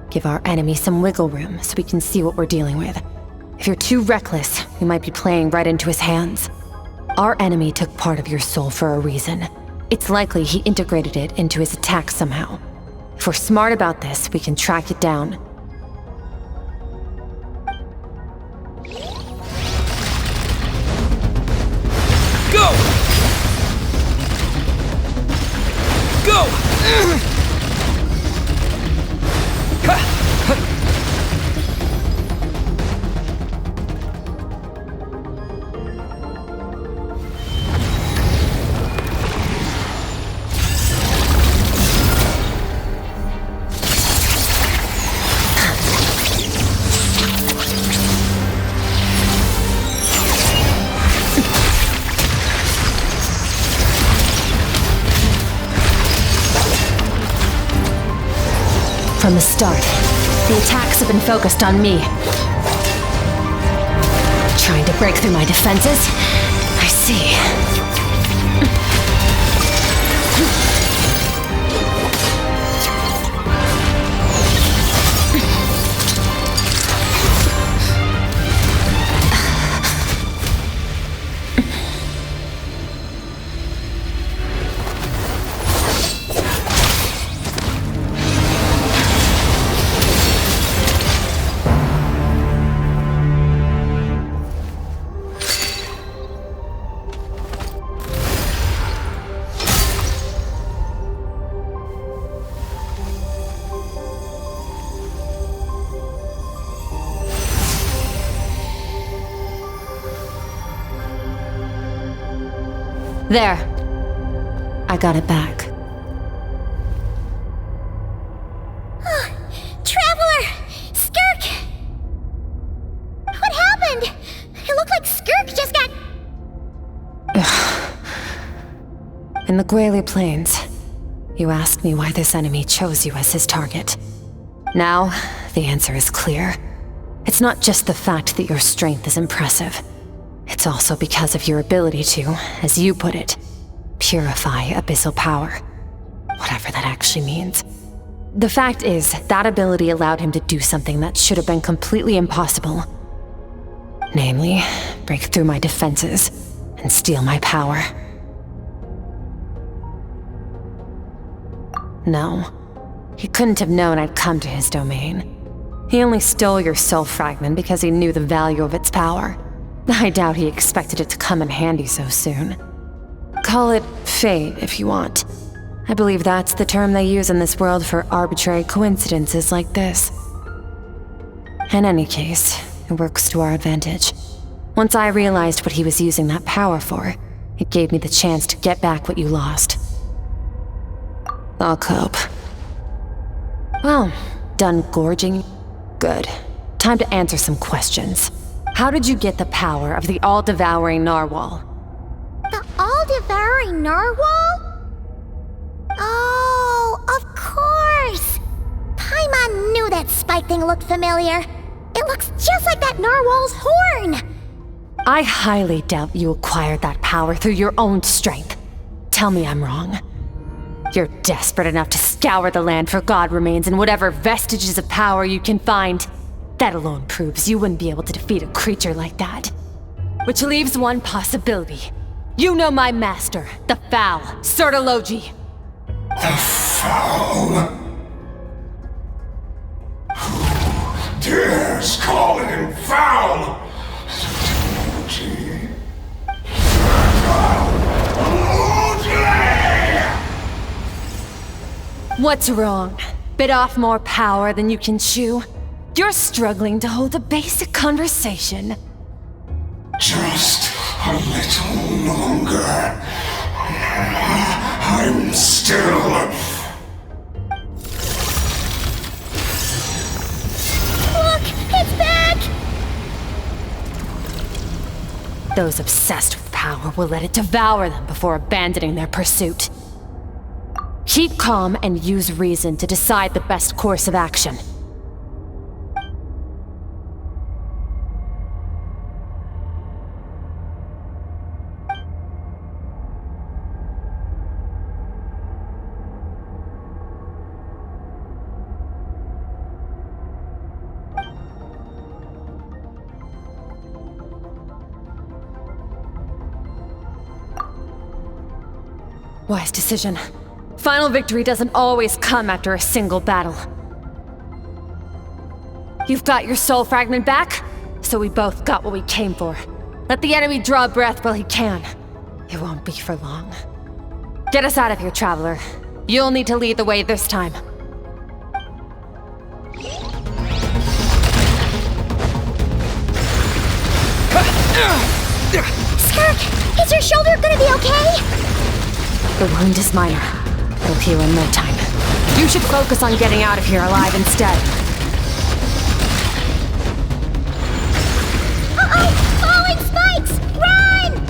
Give our enemy some wiggle room so we can see what we're dealing with. If you're too reckless, we might be playing right into his hands. Our enemy took part of your soul for a reason. It's likely he integrated it into his attack somehow. If we're smart about this, we can track it down. Go! Go! From the start, the attacks have been focused on me. Trying to break through my defenses? I see. There. I got it back. Traveler! Skirk! What happened? It looked like Skirk just got... In the Guili Plains, you asked me why this enemy chose you as his target. Now, the answer is clear. It's not just the fact that your strength is impressive. It's also because of your ability to, as you put it, purify abyssal power. Whatever that actually means. The fact is, that ability allowed him to do something that should have been completely impossible. Namely, break through my defenses and steal my power. No, he couldn't have known I'd come to his domain. He only stole your soul fragment because he knew the value of its power. I doubt he expected it to come in handy so soon. Call it fate if you want. I believe that's the term they use in this world for arbitrary coincidences like this. In any case, it works to our advantage. Once I realized what he was using that power for, it gave me the chance to get back what you lost. I'll cope. Well, done gorging? Good. Time to answer some questions. How did you get the power of the all-devouring narwhal? The all-devouring narwhal? Oh, of course! Paimon knew that spike thing looked familiar. It looks just like that narwhal's horn! I highly doubt you acquired that power through your own strength. Tell me I'm wrong. You're desperate enough to scour the land for god remains and whatever vestiges of power you can find. That alone proves you wouldn't be able to defeat a creature like that. Which leaves one possibility. You know my master, the Foul, Surtalogi. The Foul? Who dares call him foul? Surtalogi. What's wrong? Bit off more power than you can chew? You're struggling to hold a basic conversation. Just a little longer. I'm still... Look! It's back! Those obsessed with power will let it devour them before abandoning their pursuit. Keep calm and use reason to decide the best course of action. Wise decision. Final victory doesn't always come after a single battle. You've got your soul fragment back, so we both got what we came for. Let the enemy draw breath while he can. It won't be for long. Get us out of here, Traveler. You'll need to lead the way this time. Skirk, is your shoulder gonna be okay? The wound is minor. It'll heal in no time. You should focus on getting out of here alive instead. Uh-oh! Falling spikes! Run!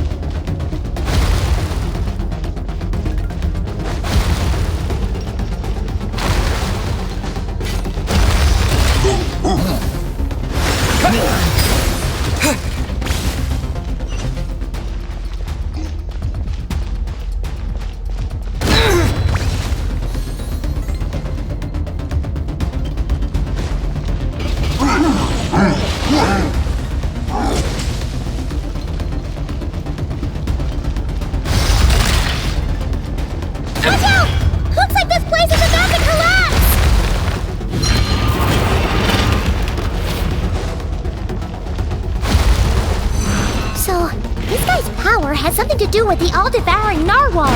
Has something to do with the all-devouring narwhal.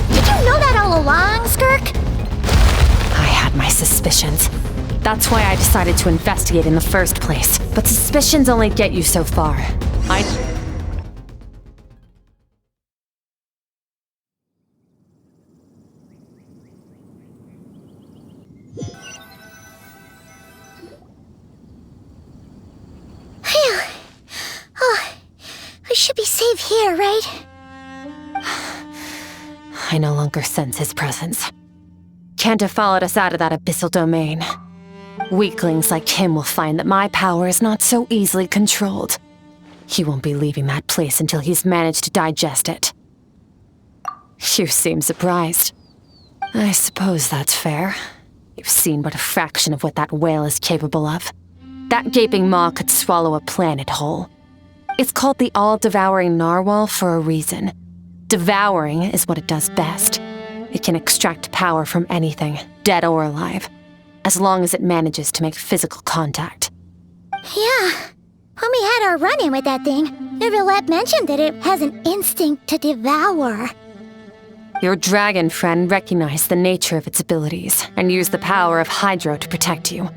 Did you know that all along, Skirk? I had my suspicions. That's why I decided to investigate in the first place. But suspicions only get you so far. Phew. Oh, I should be safe here, right? I no longer sense his presence. Can't have followed us out of that abyssal domain. Weaklings like him will find that my power is not so easily controlled. He won't be leaving that place until he's managed to digest it. You seem surprised. I suppose that's fair. You've seen but a fraction of what that whale is capable of. That gaping maw could swallow a planet whole. It's called the all-devouring narwhal for a reason. Devouring is what it does best. It can extract power from anything, dead or alive. as long as it manages to make physical contact. Yeah. When we had our run-in with that thing, Neuvillette mentioned that it has an instinct to devour. Your dragon friend recognized the nature of its abilities and used the power of Hydro to protect you.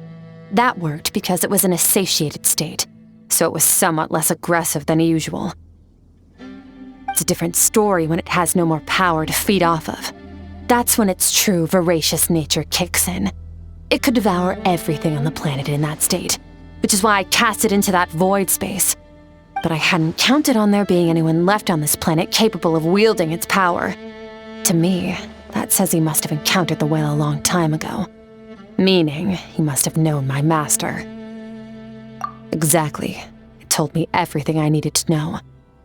That worked because it was in a satiated state, so it was somewhat less aggressive than usual. It's a different story when it has no more power to feed off of. That's when its true voracious nature kicks in. It could devour everything on the planet in that state, which is why I cast it into that void space. But I hadn't counted on there being anyone left on this planet capable of wielding its power. To me, that says he must have encountered the whale a long time ago. Meaning, he must have known my master. Exactly. It told me everything I needed to know.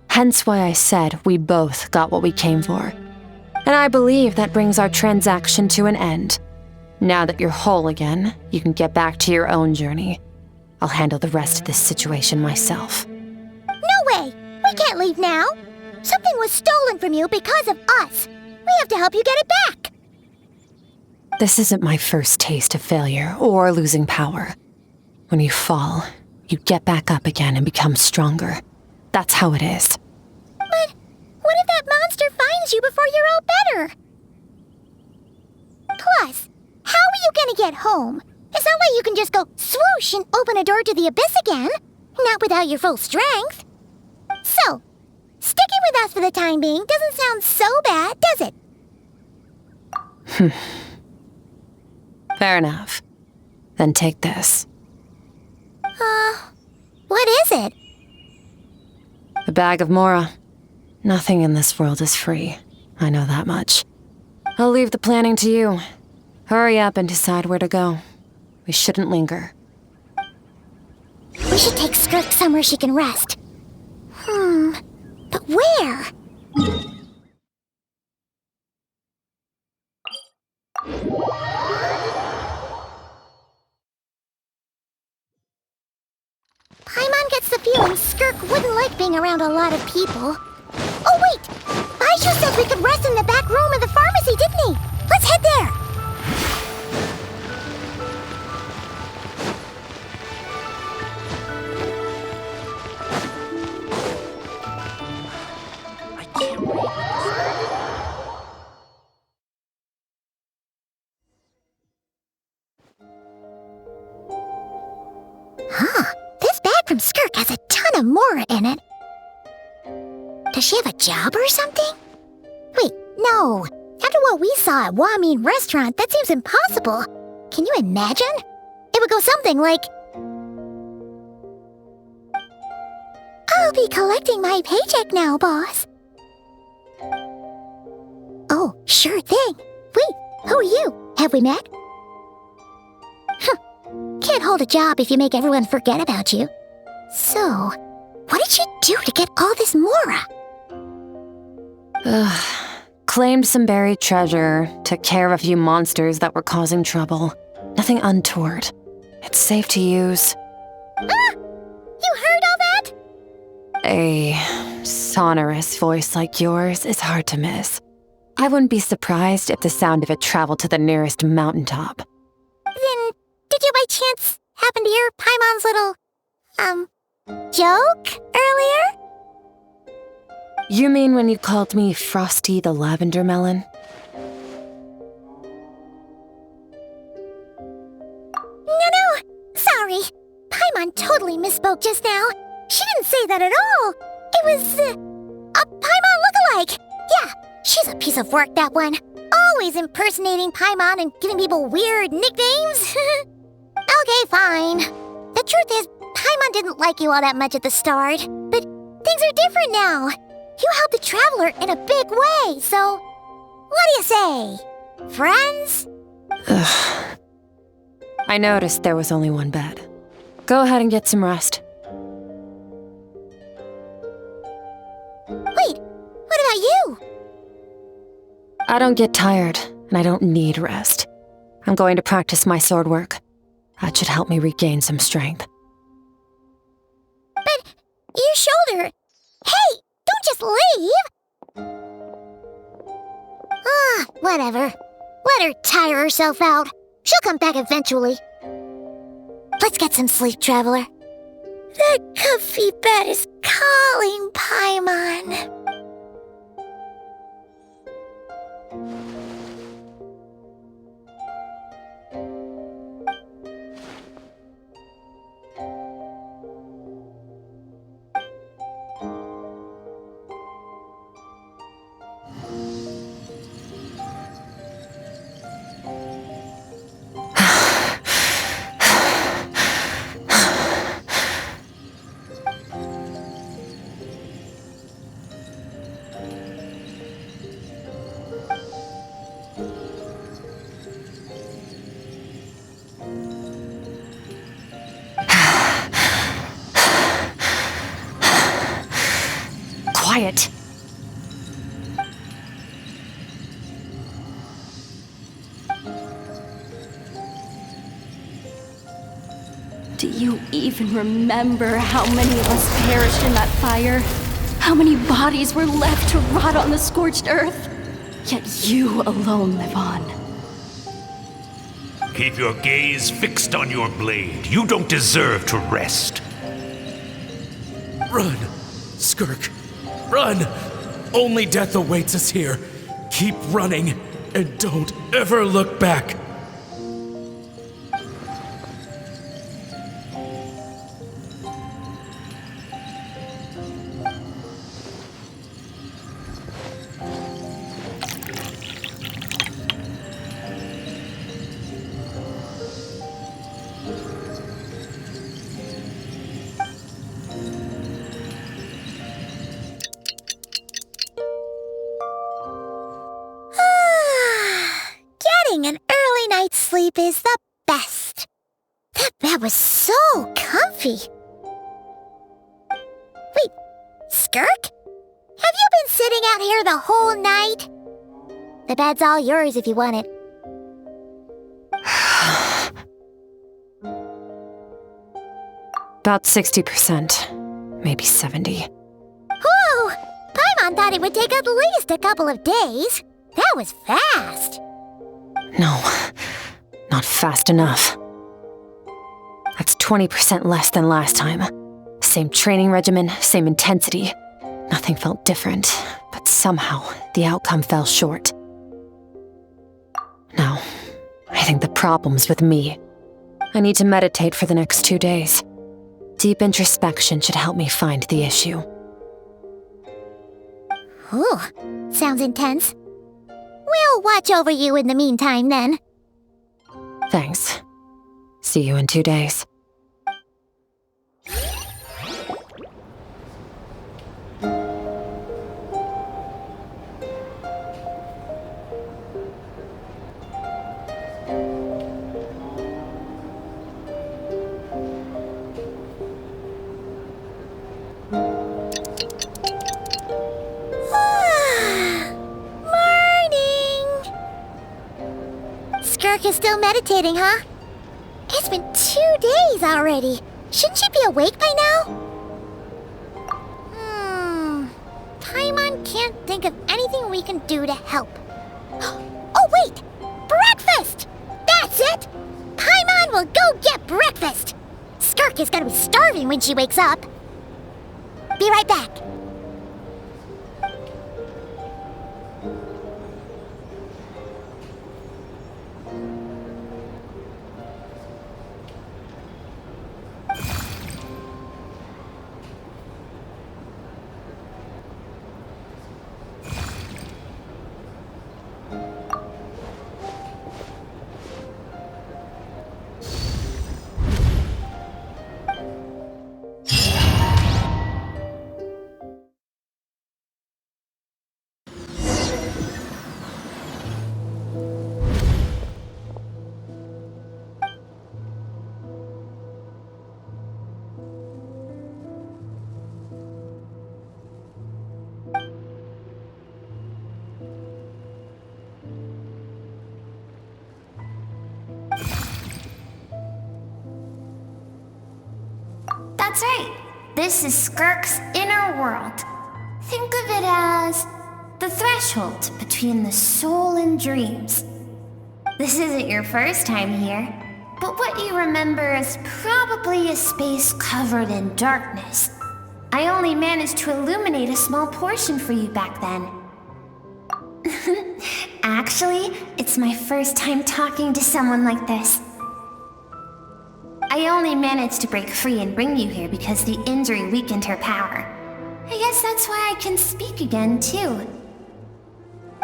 Hence why I said we both got what we came for. And I believe that brings our transaction to an end. Now that you're whole again, you can get back to your own journey. I'll handle the rest of this situation myself. No way! We can't leave now! Something was stolen from you because of us! We have to help you get it back! This isn't my first taste of failure or losing power. When you fall, you get back up again and become stronger. That's how it is. But what if that monster finds you before you're all better? Plus, how are you gonna get home? It's not like you can just go swoosh and open a door to the abyss again. Not without your full strength. So, sticking with us for the time being doesn't sound so bad, does it? Fair enough. Then take this. What is it? A bag of Mora. Nothing in this world is free. I know that much. I'll leave the planning to you. Hurry up and decide where to go. We shouldn't linger. We should take Skirk somewhere she can rest. But where? Paimon gets the feeling Skirk wouldn't like being around a lot of people. Oh wait! Baishu said we could rest in the back room of the pharmacy, didn't he? Let's head there! This bag from Skirk has a ton of Mora in it. Does she have a job or something? Wait, no. After what we saw at Wamin Restaurant, that seems impossible. Can you imagine? It would go something like... I'll be collecting my paycheck now, boss. Oh, sure thing. Wait, who are you? Have we met? Can't hold a job if you make everyone forget about you. So, what did she do to get all this Mora? Claimed some buried treasure, took care of a few monsters that were causing trouble. Nothing untoward. It's safe to use. You heard all that? A sonorous voice like yours is hard to miss. I wouldn't be surprised if the sound of it traveled to the nearest mountaintop. Then, did you by chance happen to hear Paimon's little, joke earlier? You mean when you called me Frosty the Lavender Melon? No, sorry. Paimon totally misspoke just now. She didn't say that at all. It was, a Paimon lookalike. Yeah, she's a piece of work, that one. Always impersonating Paimon and giving people weird nicknames. Okay, fine. The truth is, Paimon didn't like you all that much at the start, but things are different now. You helped the Traveler in a big way, so what do you say? Friends? Ugh. I noticed there was only one bed. Go ahead and get some rest. Wait, what about you? I don't get tired, and I don't need rest. I'm going to practice my sword work. That should help me regain some strength. But your shoulder... Hey, don't just leave! Whatever. Let her tire herself out. She'll come back eventually. Let's get some sleep, Traveler. That comfy bed is calling, Paimon. Quiet. Do you even remember how many of us perished in that fire? How many bodies were left to rot on the scorched earth? Yet you alone live on. Keep your gaze fixed on your blade. You don't deserve to rest. Run, Skirk. Run! Only death awaits us here. Keep running, and don't ever look back. Getting an early night's sleep is the best. That bed was so comfy. Wait, Skirk? Have you been sitting out here the whole night? The bed's all yours if you want it. About 60%, maybe 70. Whew! Paimon thought it would take at least a couple of days. That was fast. No, not fast enough. That's 20% less than last time. Same training regimen, same intensity. Nothing felt different, but somehow the outcome fell short. No, I think the problem's with me. I need to meditate for the next 2 days. Deep introspection should help me find the issue. Ooh, sounds intense. We'll watch over you in the meantime, then. Thanks. See you in 2 days. Skirk is still meditating, huh? It's been 2 days already. Shouldn't she be awake by now? Paimon can't think of anything we can do to help. Oh, wait! Breakfast! That's it! Paimon will go get breakfast! Skirk is gonna be starving when she wakes up. Be right back. That's right. This is Skirk's inner world. Think of it as the threshold between the soul and dreams. This isn't your first time here, but what you remember is probably a space covered in darkness. I only managed to illuminate a small portion for you back then. Actually, it's my first time talking to someone like this. I only managed to break free and bring you here because the injury weakened her power. I guess that's why I can speak again, too.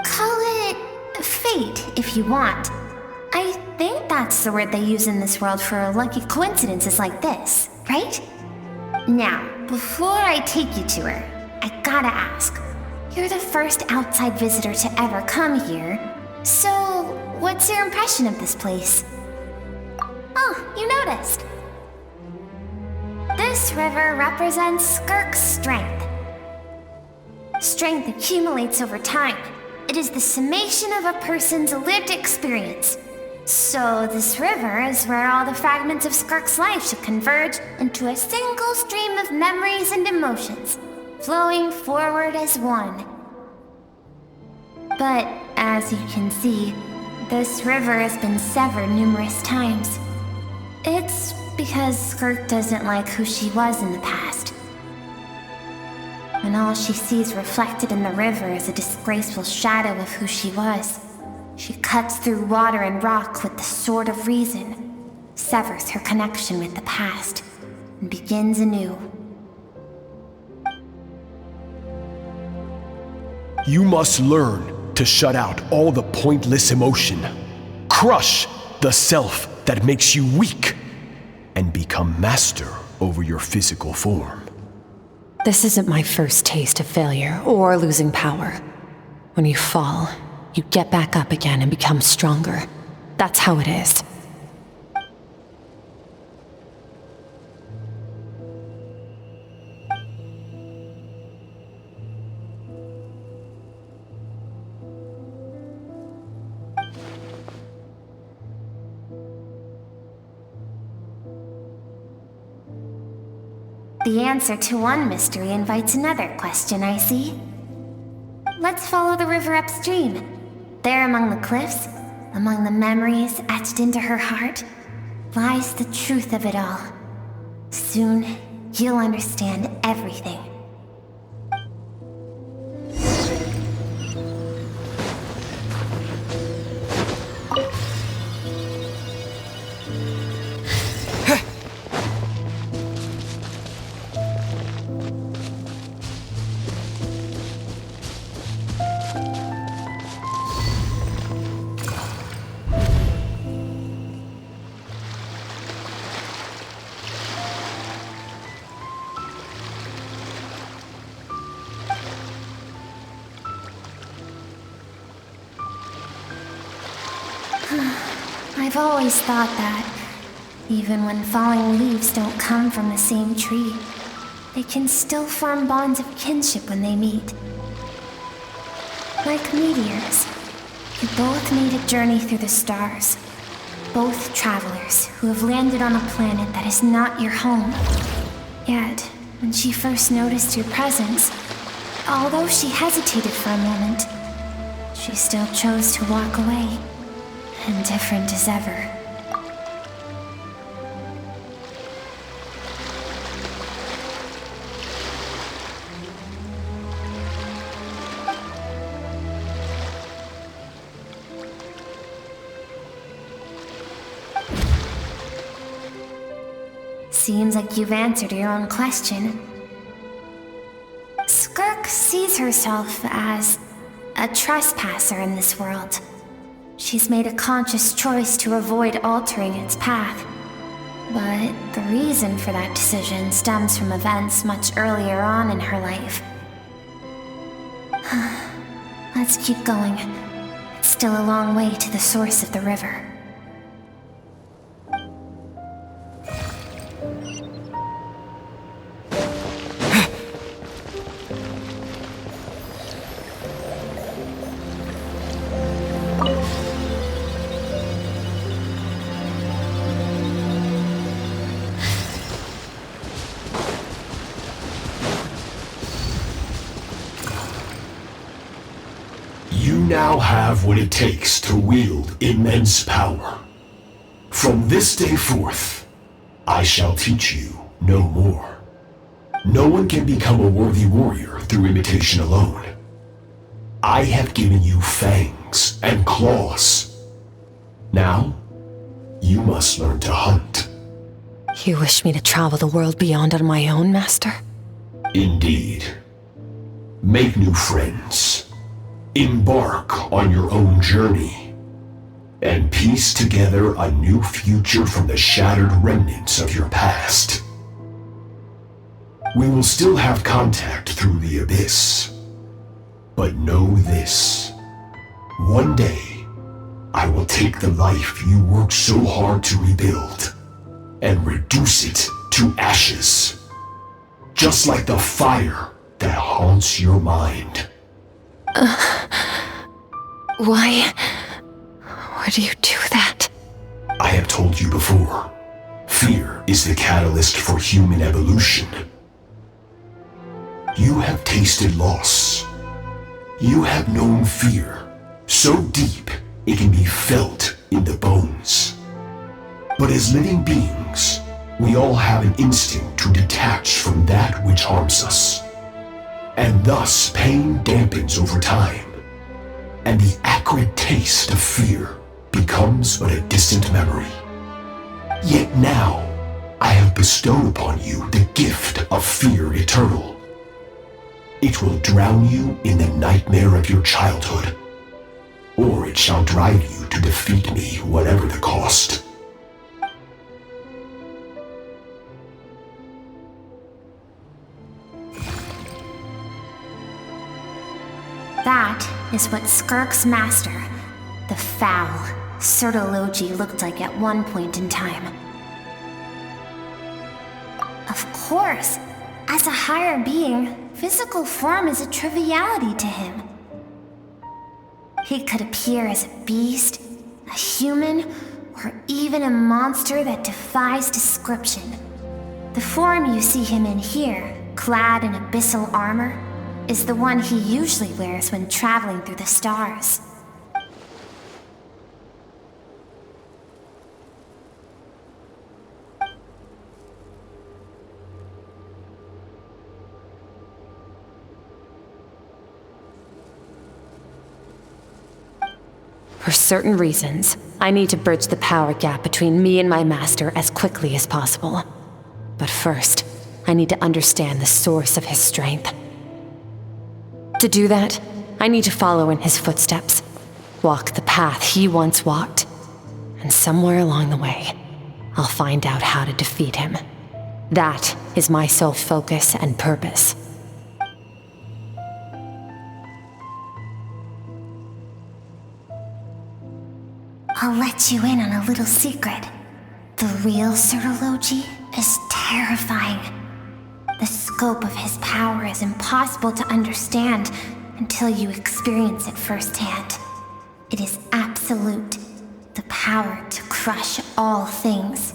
Call it fate, if you want. I think that's the word they use in this world for lucky coincidences like this, right? Now, before I take you to her, I gotta ask. You're the first outside visitor to ever come here, so what's your impression of this place? Oh, you noticed. This river represents Skirk's strength. Strength accumulates over time. It is the summation of a person's lived experience. So this river is where all the fragments of Skirk's life should converge into a single stream of memories and emotions, flowing forward as one. But as you can see, this river has been severed numerous times. It's because Skirk doesn't like who she was in the past. And all she sees reflected in the river is a disgraceful shadow of who she was. She cuts through water and rock with the sword of reason, severs her connection with the past, and begins anew. You must learn to shut out all the pointless emotion. Crush the self that makes you weak, and become master over your physical form. This isn't my first taste of failure or losing power. When you fall, you get back up again and become stronger. That's how it is. The answer to one mystery invites another question, I see. Let's follow the river upstream. There among the cliffs, among the memories etched into her heart, lies the truth of it all. Soon, you'll understand everything. I've always thought that, even when falling leaves don't come from the same tree, they can still form bonds of kinship when they meet. Like meteors, you both made a journey through the stars. Both travelers who have landed on a planet that is not your home. Yet, when she first noticed your presence, although she hesitated for a moment, she still chose to walk away. Indifferent as ever. Seems like you've answered your own question. Skirk sees herself as a trespasser in this world. She's made a conscious choice to avoid altering its path. But the reason for that decision stems from events much earlier on in her life. Let's keep going. It's still a long way to the source of the river. You now shall have what it takes to wield immense power. From this day forth, I shall teach you no more. No one can become a worthy warrior through imitation alone. I have given you fangs and claws. Now, you must learn to hunt. You wish me to travel the world beyond on my own, Master? Indeed. Make new friends. Embark on your own journey. And piece together a new future from the shattered remnants of your past. We will still have contact through the abyss. But know this. One day, I will take the life you worked so hard to rebuild and reduce it to ashes. Just like the fire that haunts your mind. Why would you do that? I have told you before, fear is the catalyst for human evolution. You have tasted loss. You have known fear, so deep it can be felt in the bones. But as living beings, we all have an instinct to detach from that which harms us. And thus pain dampens over time, and the acrid taste of fear becomes but a distant memory. Yet now, I have bestowed upon you the gift of fear eternal. It will drown you in the nightmare of your childhood, or it shall drive you to defeat me, whatever the cost. That is what Skirk's master, the foul Surtalogi, looked like at one point in time. Of course, as a higher being, physical form is a triviality to him. He could appear as a beast, a human, or even a monster that defies description. The form you see him in here, clad in abyssal armor, is the one he usually wears when traveling through the stars. For certain reasons, I need to bridge the power gap between me and my master as quickly as possible. But first, I need to understand the source of his strength. To do that, I need to follow in his footsteps, walk the path he once walked, and somewhere along the way, I'll find out how to defeat him. That is my sole focus and purpose. I'll let you in on a little secret. The real Surtalogi is terrifying. The scope of his power is impossible to understand until you experience it firsthand. It is absolute, the power to crush all things.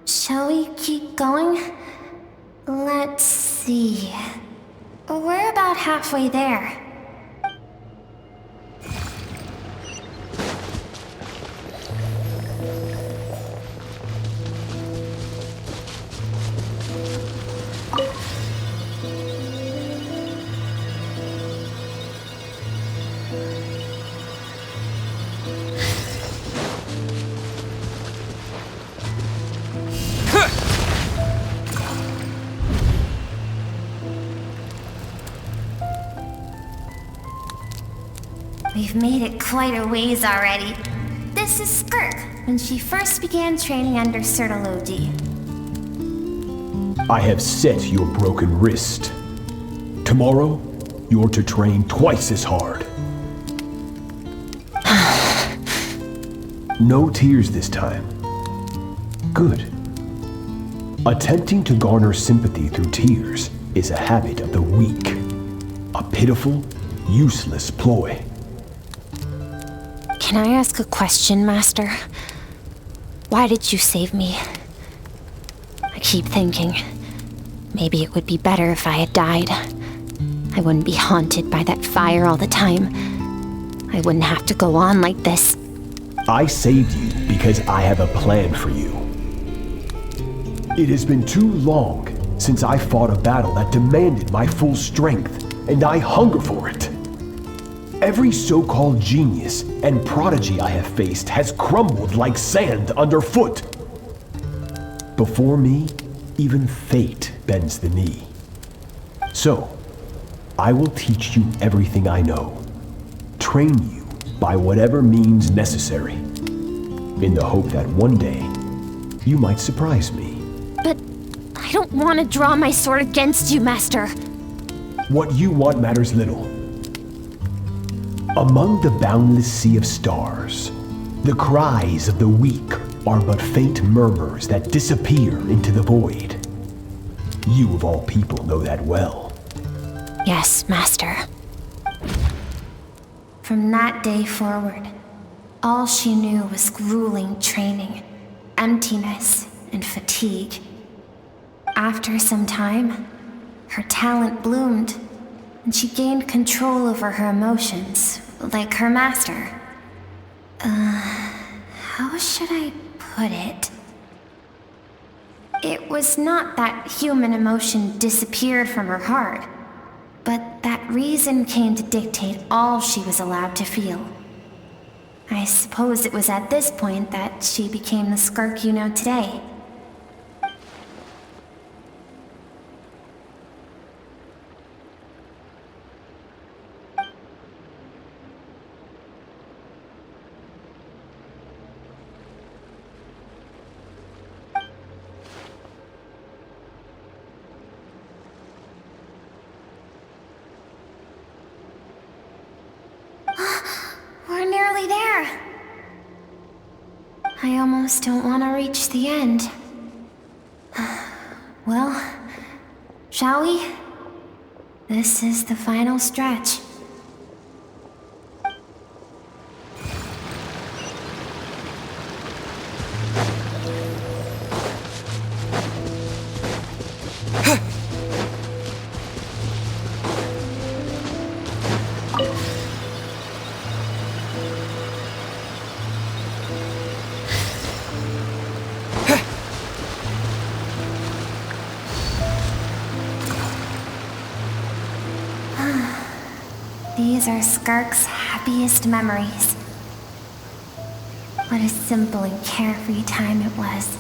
Shall we keep going? Let's see. We're about halfway there. We've made it quite a ways already. This is Skirk, when she first began training under Surtalogi. I have set your broken wrist. Tomorrow, you're to train twice as hard. No tears this time. Good. Attempting to garner sympathy through tears is a habit of the weak. A pitiful, useless ploy. Can I ask a question, Master? Why did you save me? I keep thinking, maybe it would be better if I had died. I wouldn't be haunted by that fire all the time. I wouldn't have to go on like this. I saved you because I have a plan for you. It has been too long since I fought a battle that demanded my full strength, and I hunger for it. Every so-called genius and prodigy I have faced has crumbled like sand underfoot. Before me, even fate bends the knee. So, I will teach you everything I know. Train you by whatever means necessary, in the hope that one day, you might surprise me. But I don't want to draw my sword against you, Master. What you want matters little. Among the boundless sea of stars, the cries of the weak are but faint murmurs that disappear into the void. You of all people know that well. Yes, Master. From that day forward, all she knew was grueling training, emptiness, and fatigue. After some time, her talent bloomed, and she gained control over her emotions, like her master. How should I put it? It was not that human emotion disappeared from her heart, but that reason came to dictate all she was allowed to feel. I suppose it was at this point that she became the Skirk you know today. We're nearly there. I almost don't want to reach the end. Well, shall we? This is the final stretch. These are Skirk's happiest memories. What a simple and carefree time it was.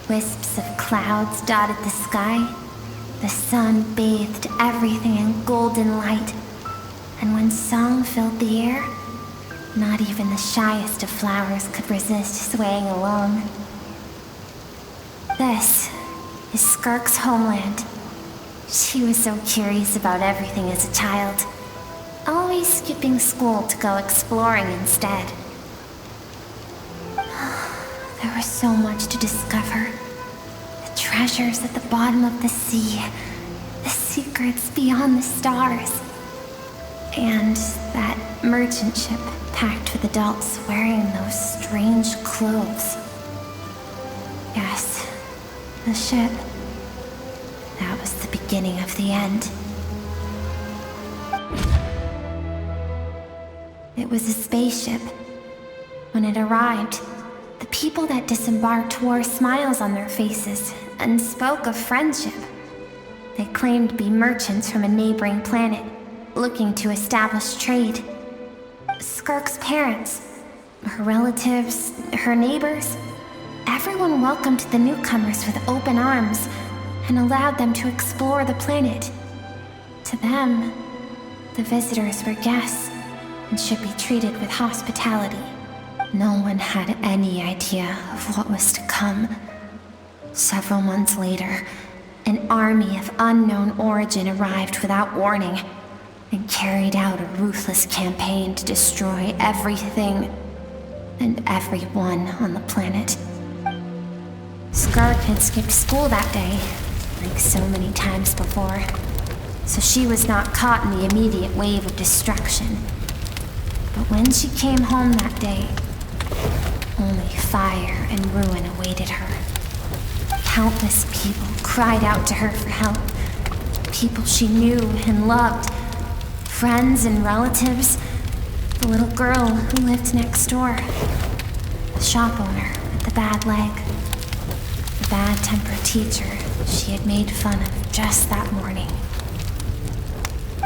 Wisps of clouds dotted the sky. The sun bathed everything in golden light. And when song filled the air, not even the shyest of flowers could resist swaying along. This is Skirk's homeland. She was so curious about everything as a child, always skipping school to go exploring instead. There was so much to discover. The treasures at the bottom of the sea, the secrets beyond the stars, and that merchant ship packed with adults wearing those strange clothes. Yes, the ship. That was the beginning of the end. It was a spaceship. When it arrived, the people that disembarked wore smiles on their faces and spoke of friendship. They claimed to be merchants from a neighboring planet, looking to establish trade. Skirk's parents, her relatives, her neighbors, everyone welcomed the newcomers with open arms and allowed them to explore the planet. To them, the visitors were guests and should be treated with hospitality. No one had any idea of what was to come. Several months later, an army of unknown origin arrived without warning and carried out a ruthless campaign to destroy everything and everyone on the planet. Skirk had skipped school that day, like so many times before, so she was not caught in the immediate wave of destruction. But when she came home that day, only fire and ruin awaited her. Countless people cried out to her for help. people she knew and loved, friends and relatives, the little girl who lived next door, the shop owner with the bad leg, the bad-tempered teacher she had made fun of just that morning.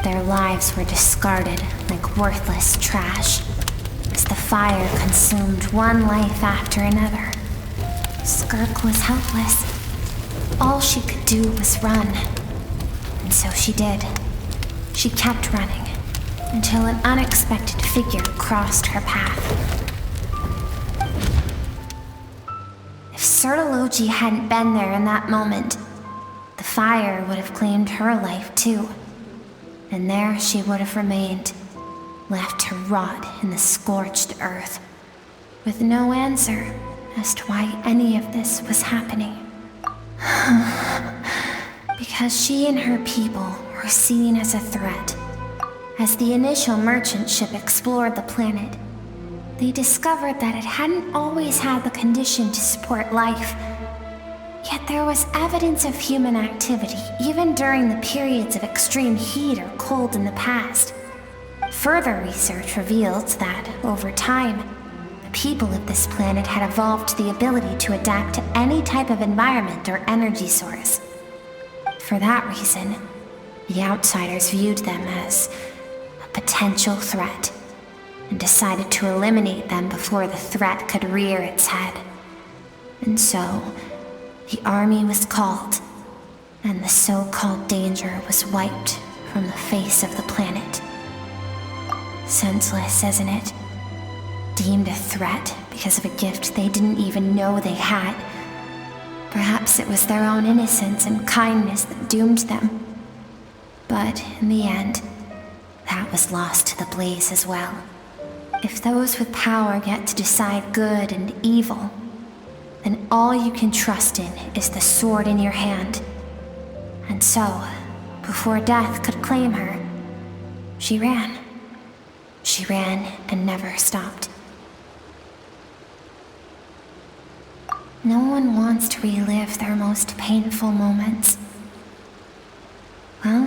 Their lives were discarded like worthless trash as the fire consumed one life after another. Skirk was helpless. All she could do was run. And so she did. She kept running until an unexpected figure crossed her path. If Surtalogi hadn't been there in that moment, the fire would have claimed her life too. And there she would have remained, left to rot in the scorched earth, with no answer as to why any of this was happening. Because she and her people were seen as a threat. As the initial merchant ship explored the planet, they discovered that it hadn't always had the condition to support life. Yet there was evidence of human activity, even during the periods of extreme heat or cold in the past. Further research revealed that, over time, the people of this planet had evolved the ability to adapt to any type of environment or energy source. For that reason, the outsiders viewed them as a potential threat, and decided to eliminate them before the threat could rear its head. And so, the army was called, and the so-called danger was wiped from the face of the planet. Senseless, isn't it? Deemed a threat because of a gift they didn't even know they had. Perhaps it was their own innocence and kindness that doomed them. But in the end, that was lost to the blaze as well. If those with power get to decide good and evil, then all you can trust in is the sword in your hand. And so, before death could claim her, she ran. She ran and never stopped. No one wants to relive their most painful moments. Well,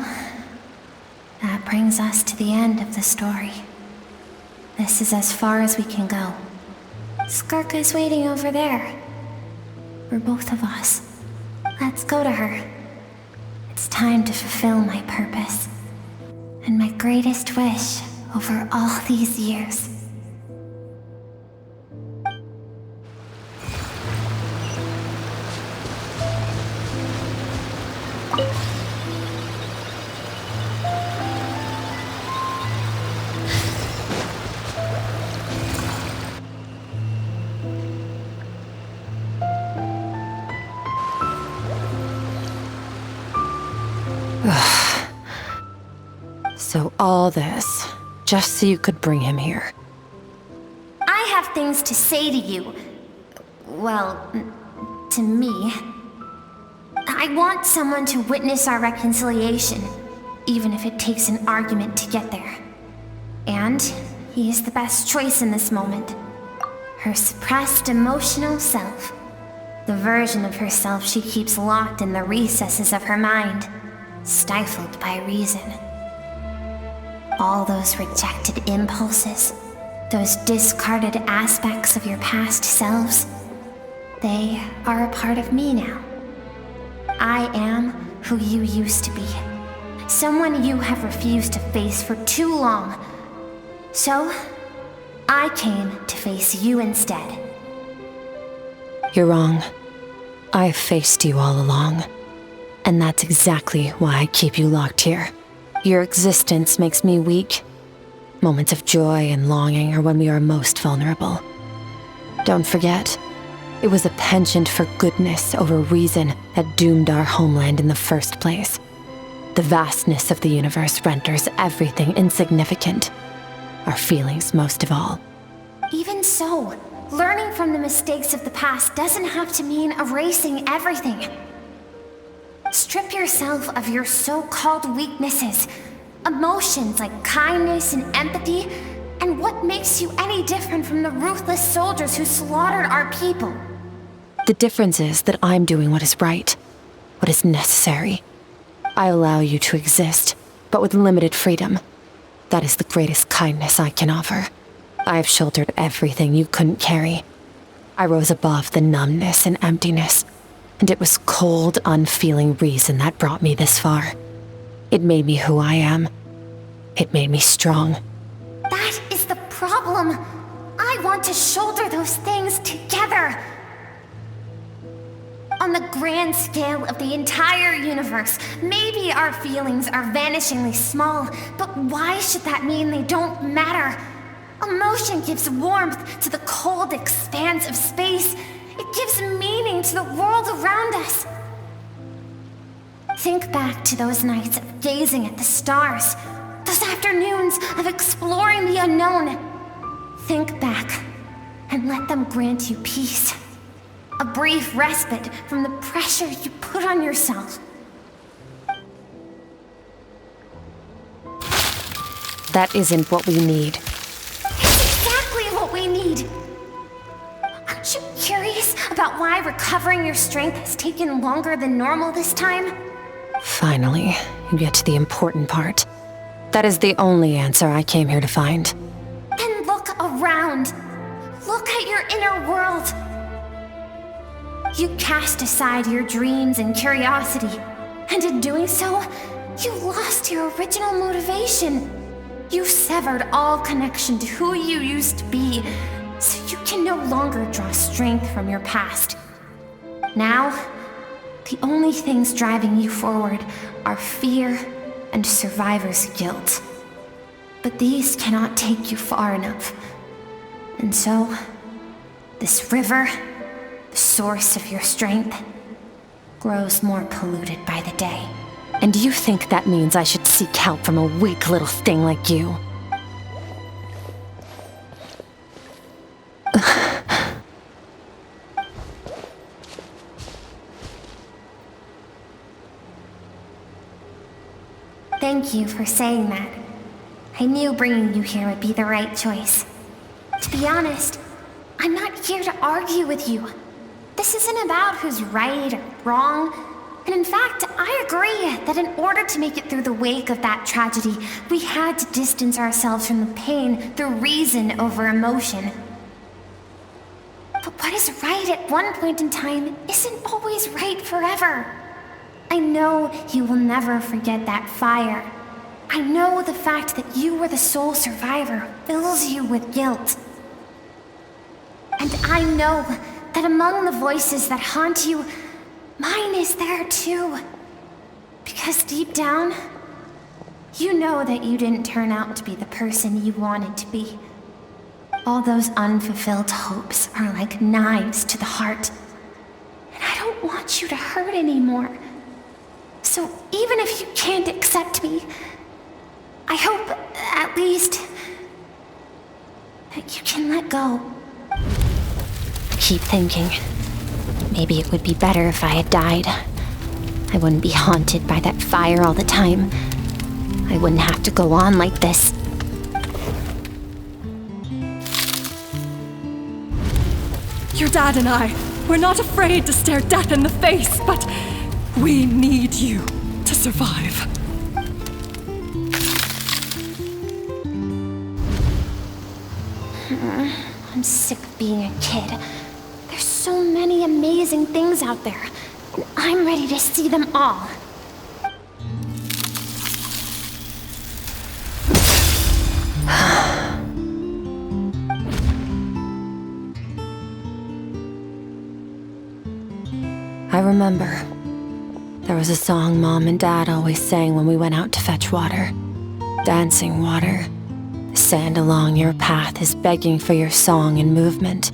that brings us to the end of the story. This is as far as we can go. Skirk is waiting over there. For both of us. Let's go to her. It's time to fulfill my purpose. And my greatest wish over all these years. So all this, just so you could bring him here. I have things to say to you. Well, to me. I want someone to witness our reconciliation, even if it takes an argument to get there. And he is the best choice in this moment. Her suppressed emotional self. The version of herself she keeps locked in the recesses of her mind, stifled by reason. All those rejected impulses, those discarded aspects of your past selves, they are a part of me now. I am who you used to be. Someone you have refused to face for too long. So, I came to face you instead. You're wrong. I've faced you all along. And that's exactly why I keep you locked here. Your existence makes me weak. Moments of joy and longing are when we are most vulnerable. Don't forget, it was a penchant for goodness over reason that doomed our homeland in the first place. The vastness of the universe renders everything insignificant. Our feelings most of all. Even so, learning from the mistakes of the past doesn't have to mean erasing everything. Strip yourself of your so-called weaknesses, emotions like kindness and empathy, and what makes you any different from the ruthless soldiers who slaughtered our people? The difference is that I'm doing what is right, what is necessary. I allow you to exist, but with limited freedom. That is the greatest kindness I can offer. I have shouldered everything you couldn't carry. I rose above the numbness and emptiness, and it was cold, unfeeling reason that brought me this far. It made me who I am. It made me strong. That is the problem. I want to shoulder those things together. On the grand scale of the entire universe, maybe our feelings are vanishingly small, but why should that mean they don't matter? Emotion gives warmth to the cold expanse of space. It gives meaning to the world around us. Think back to those nights of gazing at the stars, those afternoons of exploring the unknown. Think back and let them grant you peace. A brief respite from the pressure you put on yourself. That isn't what we need. It's exactly what we need. Aren't you curious about why recovering your strength has taken longer than normal this time? Finally, you get to the important part. That is the only answer I came here to find. Then look around. Look at your inner world. You cast aside your dreams and curiosity, and in doing so, you lost your original motivation. You severed all connection to who you used to be, so you can no longer draw strength from your past. Now, the only things driving you forward are fear and survivor's guilt. But these cannot take you far enough. And so, this river, the source of your strength, grows more polluted by the day. And you think that means I should seek help from a weak little thing like you? Thank you for saying that. I knew bringing you here would be the right choice. To be honest, I'm not here to argue with you. This isn't about who's right or wrong. And in fact, I agree that in order to make it through the wake of that tragedy, we had to distance ourselves from the pain through reason over emotion. But what is right at one point in time isn't always right forever. I know you will never forget that fire. I know the fact that you were the sole survivor fills you with guilt. And I know that among the voices that haunt you, mine is there too. Because deep down, you know that you didn't turn out to be the person you wanted to be. All those unfulfilled hopes are like knives to the heart. And I don't want you to hurt anymore. So even if you can't accept me, I hope, at least, that you can let go. Keep thinking. Maybe it would be better if I had died. I wouldn't be haunted by that fire all the time. I wouldn't have to go on like this. Your dad and I, we're not afraid to stare death in the face, but we need you to survive. I'm sick of being a kid. There's so many amazing things out there, and I'm ready to see them all. I remember. There was a song Mom and Dad always sang when we went out to fetch water. Dancing water. The sand along your path is begging for your song and movement.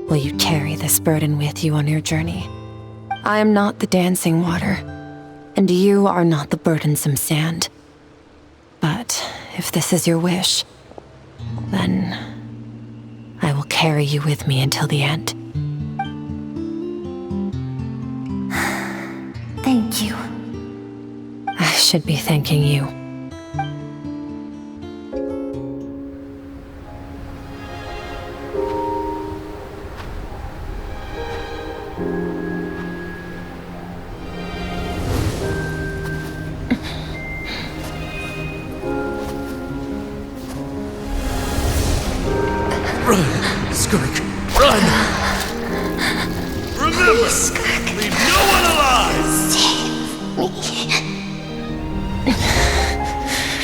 Will you carry this burden with you on your journey? I am not the dancing water, and you are not the burdensome sand. But if this is your wish, then I will carry you with me until the end. Thank you. I should be thanking you.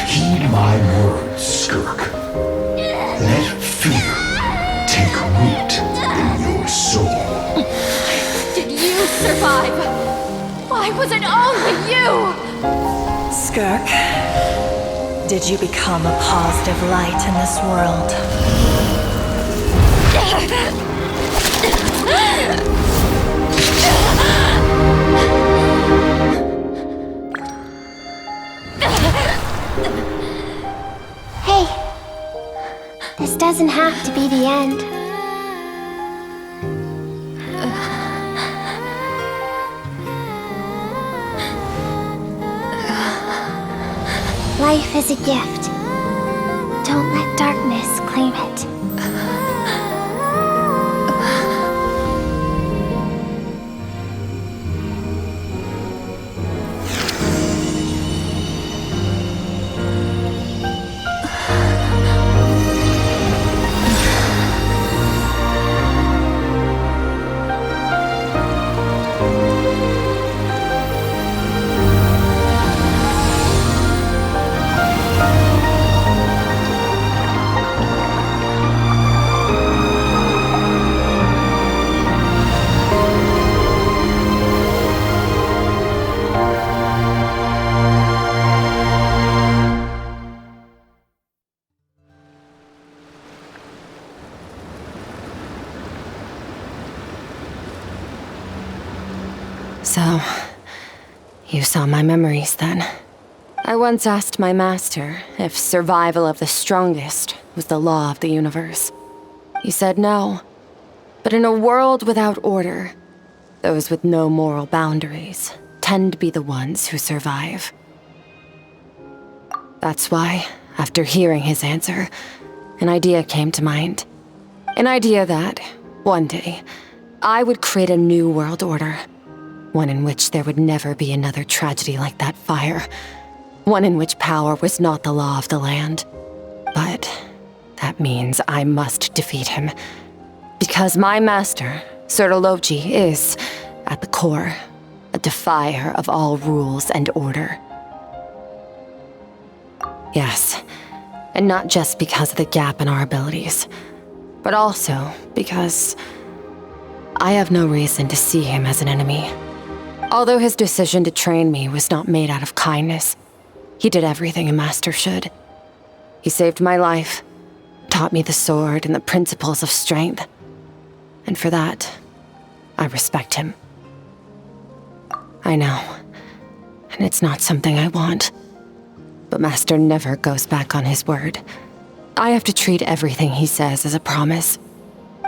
Heed my words, Skirk. Let fear take root in your soul. Did you survive? Why was it only you? Skirk, did you become a positive light in this world? Hey, this doesn't have to be the end. Life is a gift. Don't let darkness claim it. So, you saw my memories then. I once asked my master if survival of the strongest was the law of the universe. He said no. But in a world without order, those with no moral boundaries tend to be the ones who survive. That's why, after hearing his answer, an idea came to mind. An idea that, one day, I would create a new world order. One in which there would never be another tragedy like that fire. One in which power was not the law of the land. But that means I must defeat him. Because my master, Surtalogi, is, at the core, a defier of all rules and order. Yes, and not just because of the gap in our abilities, but also because I have no reason to see him as an enemy. Although his decision to train me was not made out of kindness, he did everything a master should. He saved my life, taught me the sword and the principles of strength. And for that, I respect him. I know, and it's not something I want. But Master never goes back on his word. I have to treat everything he says as a promise.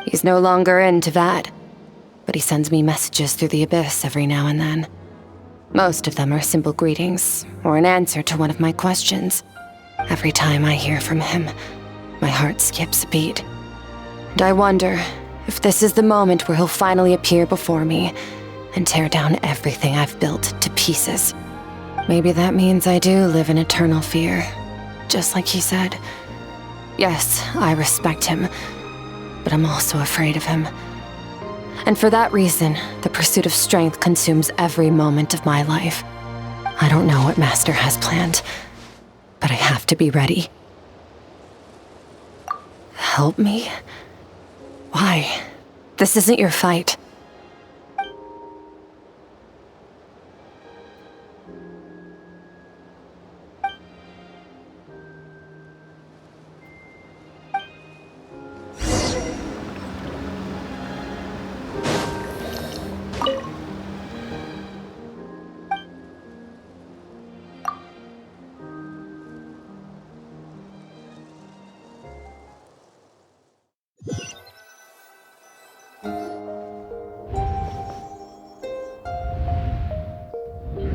He's no longer into that. But he sends me messages through the abyss every now and then. Most of them are simple greetings, or an answer to one of my questions. Every time I hear from him, my heart skips a beat. And I wonder if this is the moment where he'll finally appear before me and tear down everything I've built to pieces. Maybe that means I do live in eternal fear, just like he said. Yes, I respect him, but I'm also afraid of him. And for that reason, the pursuit of strength consumes every moment of my life. I don't know what Master has planned, but I have to be ready. Help me? Why? This isn't your fight.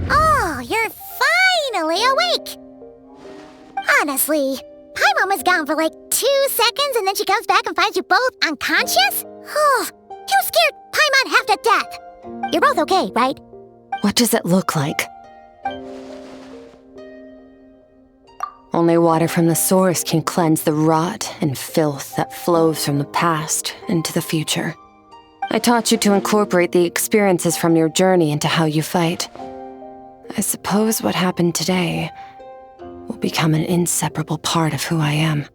Oh, you're finally awake! Honestly, Paimon was gone for like 2 seconds and then she comes back and finds you both unconscious? Oh, you scared Paimon half to death! You're both okay, right? What does it look like? Only water from the source can cleanse the rot and filth that flows from the past into the future. I taught you to incorporate the experiences from your journey into how you fight. I suppose what happened today will become an inseparable part of who I am.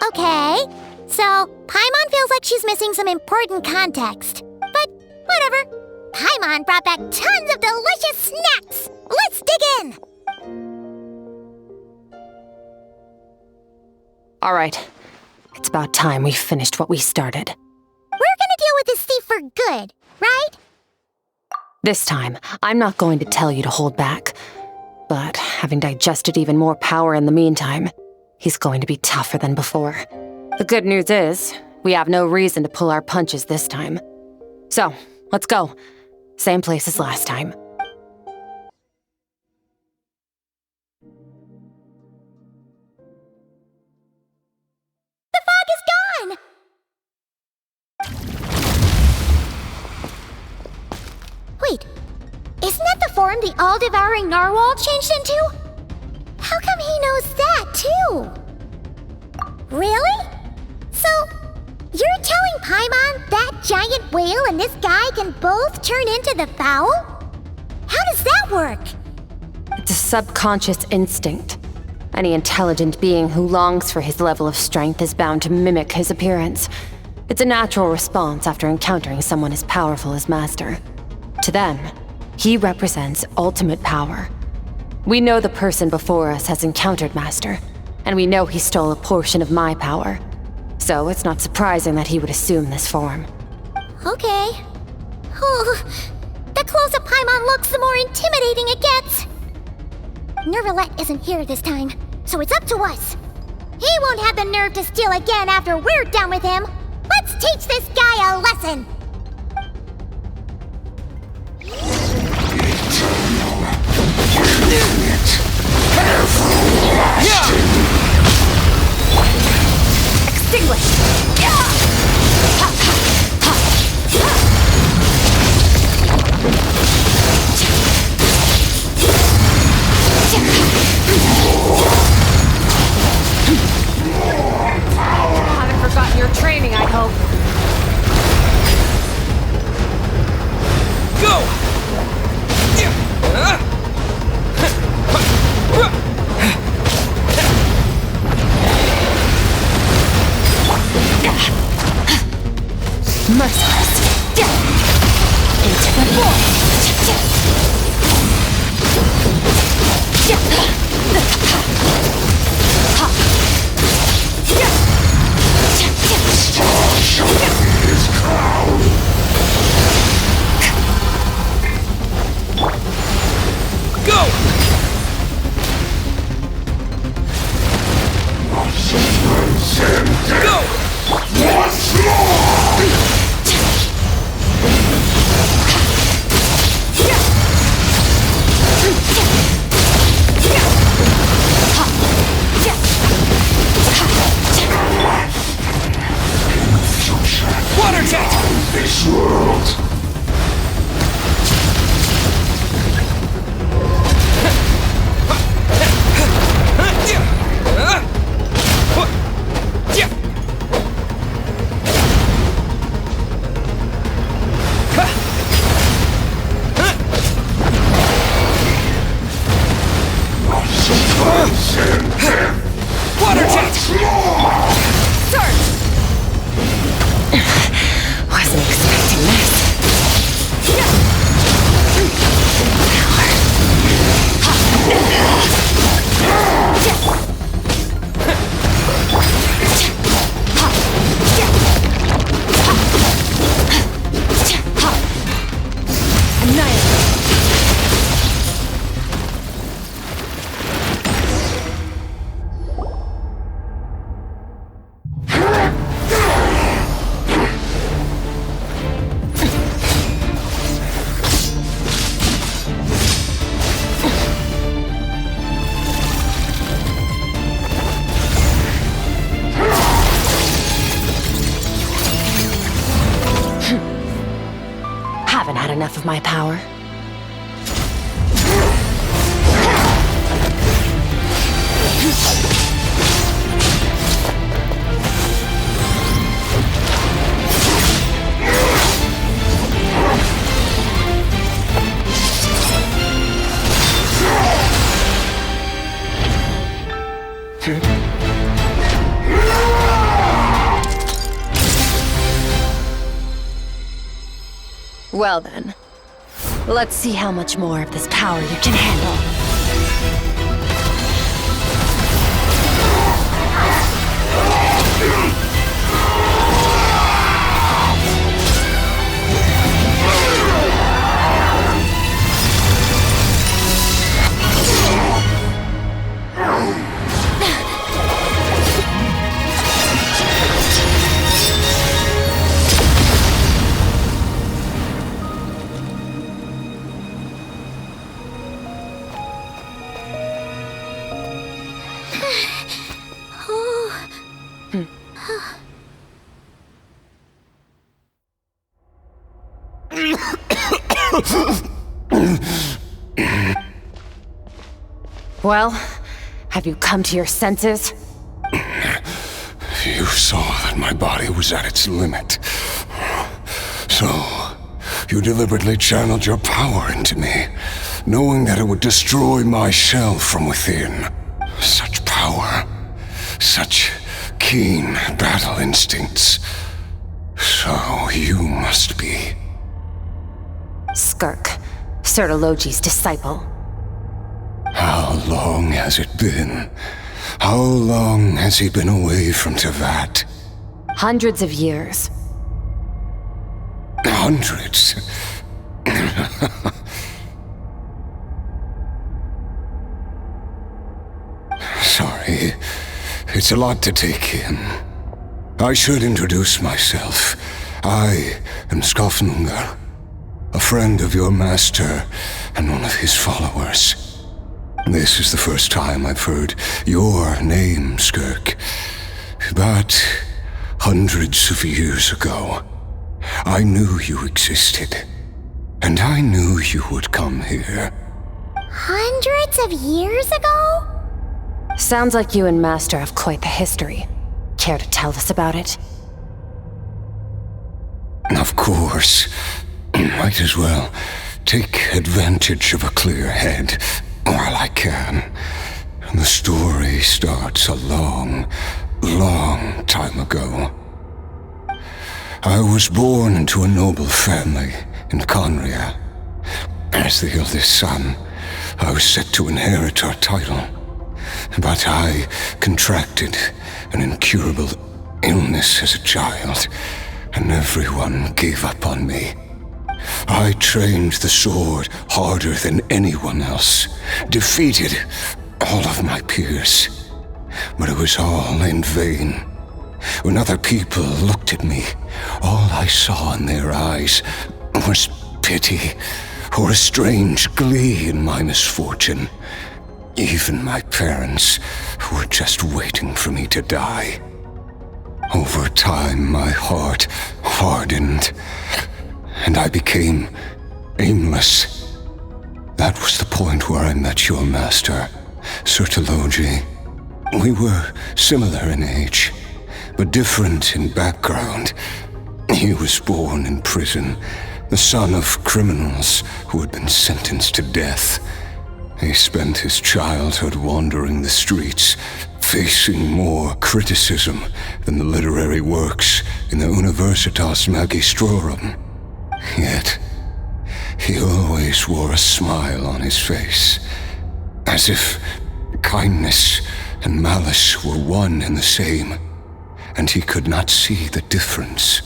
Okay, so Paimon feels like she's missing some important context. But whatever. Paimon brought back tons of delicious snacks. Let's dig in. All right, it's about time we finished what we started. We're gonna deal with this thief for good, right? This time, I'm not going to tell you to hold back. But having digested even more power in the meantime, he's going to be tougher than before. The good news is, we have no reason to pull our punches this time. So, let's go. Same place as last time. The fog is gone! Wait, isn't that the form the all-devouring narwhal changed into? How come he knows that, too? Really? So, you're telling Paimon that giant whale and this guy can both turn into the fowl? How does that work? It's a subconscious instinct. Any intelligent being who longs for his level of strength is bound to mimic his appearance. It's a natural response after encountering someone as powerful as Master. To them, he represents ultimate power. We know the person before us has encountered Master, and we know he stole a portion of my power. So it's not surprising that he would assume this form. Okay. Oh, the closer Paimon looks, the more intimidating it gets. Nervalette isn't here this time, so it's up to us. He won't have the nerve to steal again after we're done with him. Let's teach this guy a lesson. Extinguish! Haven't forgotten your training, I hope. Go! Merciless. Into the void. His crown. Go! Go! Once more! Water jet! This world. Water jet! Surge! Wasn't expecting this. Haven't had enough of my power. Well then, let's see how much more of this power you can handle. Well, have you come to your senses? You saw that my body was at its limit. So, you deliberately channeled your power into me, knowing that it would destroy my shell from within. Such power, such keen battle instincts. So you must be... Skirk, Surtalogi's disciple. How long has it been? How long has he been away from Tevat? Hundreds of years. Hundreds? Sorry, it's a lot to take in. I should introduce myself. I am Skofnungar, a friend of your master and one of his followers. This is the first time I've heard your name, Skirk. But hundreds of years ago, I knew you existed. And I knew you would come here. Hundreds of years ago? Sounds like you and Master have quite the history. Care to tell us about it? Of course. Might as well take advantage of a clear head while I can. The story starts a long, long time ago. I was born into a noble family in Conria. As the eldest son, I was set to inherit our title. But I contracted an incurable illness as a child, and everyone gave up on me. I trained the sword harder than anyone else, defeated all of my peers. But it was all in vain. When other people looked at me, all I saw in their eyes was pity or a strange glee in my misfortune. Even my parents were just waiting for me to die. Over time, my heart hardened, and I became aimless. That was the point where I met your master, Surtalogi. We were similar in age, but different in background. He was born in prison, the son of criminals who had been sentenced to death. He spent his childhood wandering the streets, facing more criticism than the literary works in the Universitas Magistrorum. Yet, he always wore a smile on his face, as if kindness and malice were one and the same, and he could not see the difference.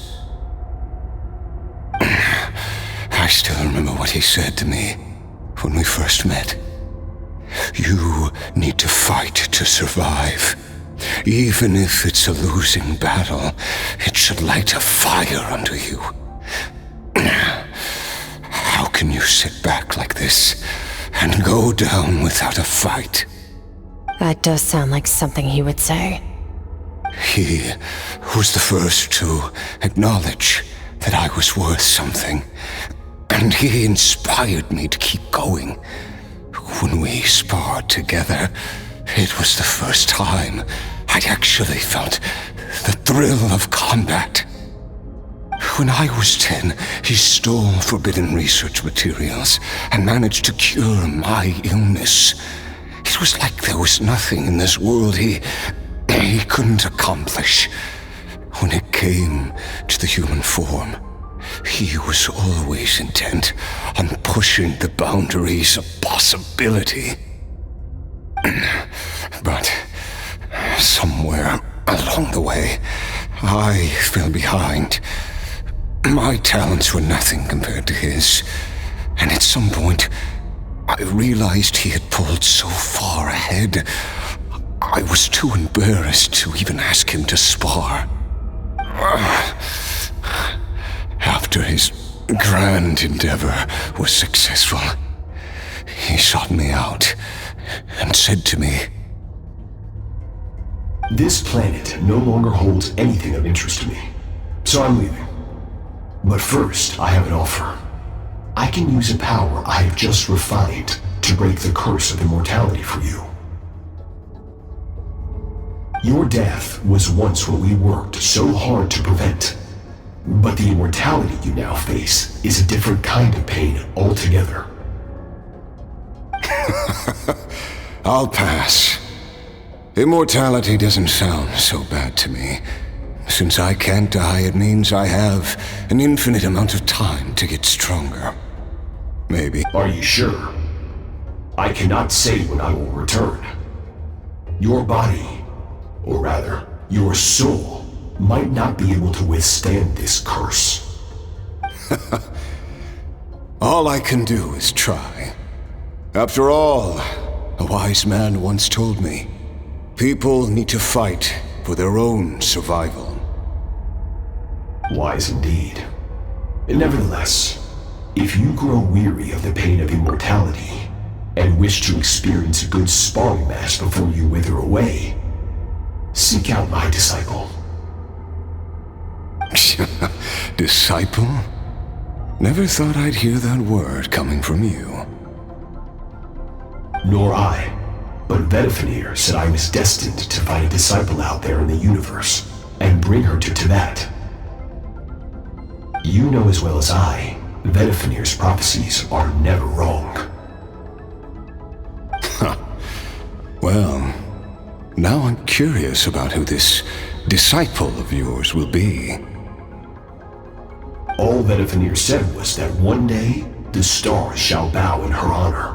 I still remember what he said to me when we first met. You need to fight to survive. Even if it's a losing battle, it should light a fire under you. How can you sit back like this and go down without a fight? That does sound like something he would say. He was the first to acknowledge that I was worth something, and he inspired me to keep going. When we sparred together, it was the first time I'd actually felt the thrill of combat. When I was 10, he stole forbidden research materials and managed to cure my illness. It was like there was nothing in this world he couldn't accomplish. When it came to the human form, he was always intent on pushing the boundaries of possibility. But somewhere along the way, I fell behind. My talents were nothing compared to his, and at some point, I realized he had pulled so far ahead, I was too embarrassed to even ask him to spar. After his grand endeavor was successful, he sought me out and said to me, "This planet no longer holds anything of interest to me, so I'm leaving. But first, I have an offer. I can use a power I have just refined to break the curse of immortality for you. Your death was once what we worked so hard to prevent, but the immortality you now face is a different kind of pain altogether." I'll pass. Immortality doesn't sound so bad to me. Since I can't die, it means I have an infinite amount of time to get stronger. Maybe. Are you sure? I cannot say when I will return. Your body, or rather, your soul, might not be able to withstand this curse. All I can do is try. After all, a wise man once told me, people need to fight for their own survival. Wise indeed. Nevertheless, if you grow weary of the pain of immortality and wish to experience a good sparring match before you wither away, seek out my disciple. Disciple? Never thought I'd hear that word coming from you. Nor I, but Betwixt said I was destined to find a disciple out there in the universe and bring her to Tibet. You know as well as I, Betwixt prophecies are never wrong. Well, now I'm curious about who this disciple of yours will be. All Betwixt said was that one day, the stars shall bow in her honor.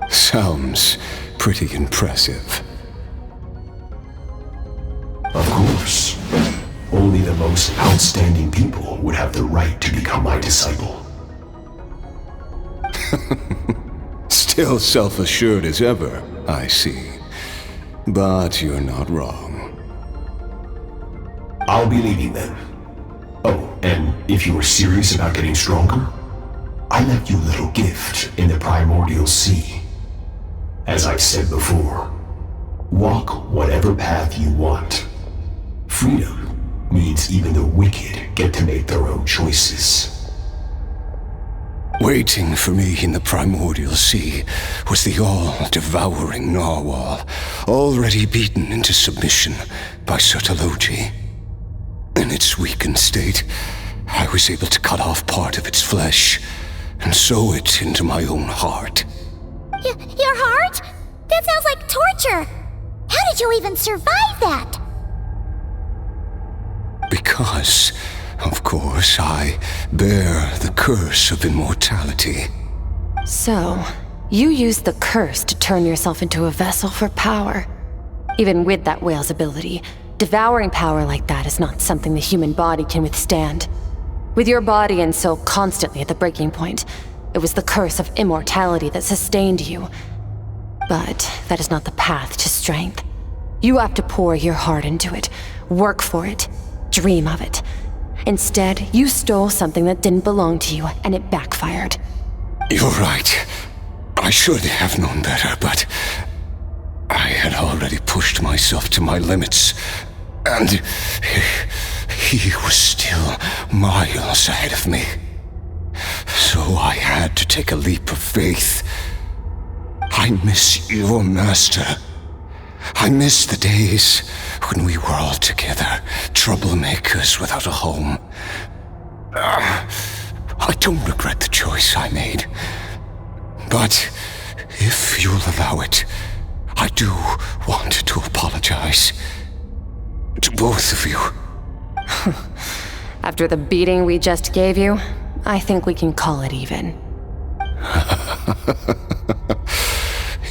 Sounds pretty impressive. Of course. Only the most outstanding people would have the right to become my disciple. Still self-assured as ever, I see. But you're not wrong. I'll be leaving then. Oh, and if you were serious about getting stronger, I left you a little gift in the primordial sea. As I've said before, walk whatever path you want. Freedom means even the wicked get to make their own choices. Waiting for me in the primordial sea was the all-devouring narwhal, already beaten into submission by Surtalogi. In its weakened state, I was able to cut off part of its flesh and sew it into my own heart. Your heart? That sounds like torture! How did you even survive that? Because, of course, I bear the curse of immortality. So, you used the curse to turn yourself into a vessel for power. Even with that whale's ability, devouring power like that is not something the human body can withstand. With your body and soul constantly at the breaking point, it was the curse of immortality that sustained you. But that is not the path to strength. You have to pour your heart into it, work for it, dream of it. Instead, you stole something that didn't belong to you, and it backfired. You're right. I should have known better, but I had already pushed myself to my limits, and he was still miles ahead of me. So I had to take a leap of faith. I miss your master. I miss the days when we were all together, troublemakers without a home. I don't regret the choice I made. But if you'll allow it, I do want to apologize. To both of you. After the beating we just gave you, I think we can call it even.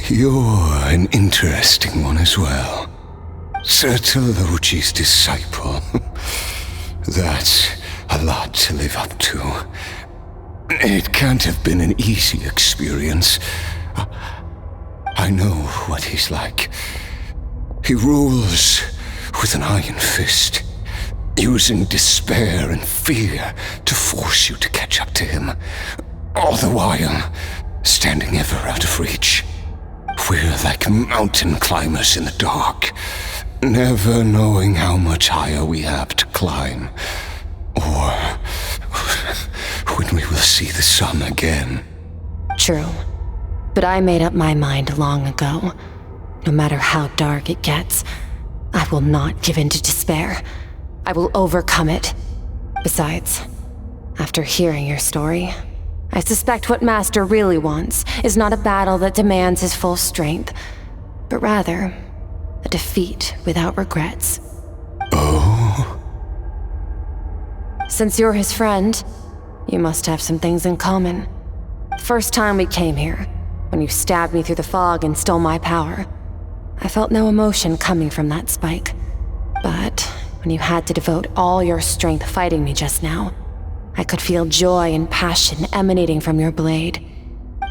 You're an interesting one as well. Surtalogi's disciple. That's a lot to live up to. It can't have been an easy experience. I know what he's like. He rules with an iron fist, using despair and fear to force you to catch up to him, all the while standing ever out of reach. We're like mountain climbers in the dark, never knowing how much higher we have to climb, or when we will see the sun again. True. But I made up my mind long ago. No matter how dark it gets, I will not give in to despair. I will overcome it. Besides, after hearing your story, I suspect what Master really wants is not a battle that demands his full strength, but rather a defeat without regrets. Oh? Since you're his friend, you must have some things in common. The first time we came here, when you stabbed me through the fog and stole my power, I felt no emotion coming from that spike. But when you had to devote all your strength fighting me just now, I could feel joy and passion emanating from your blade.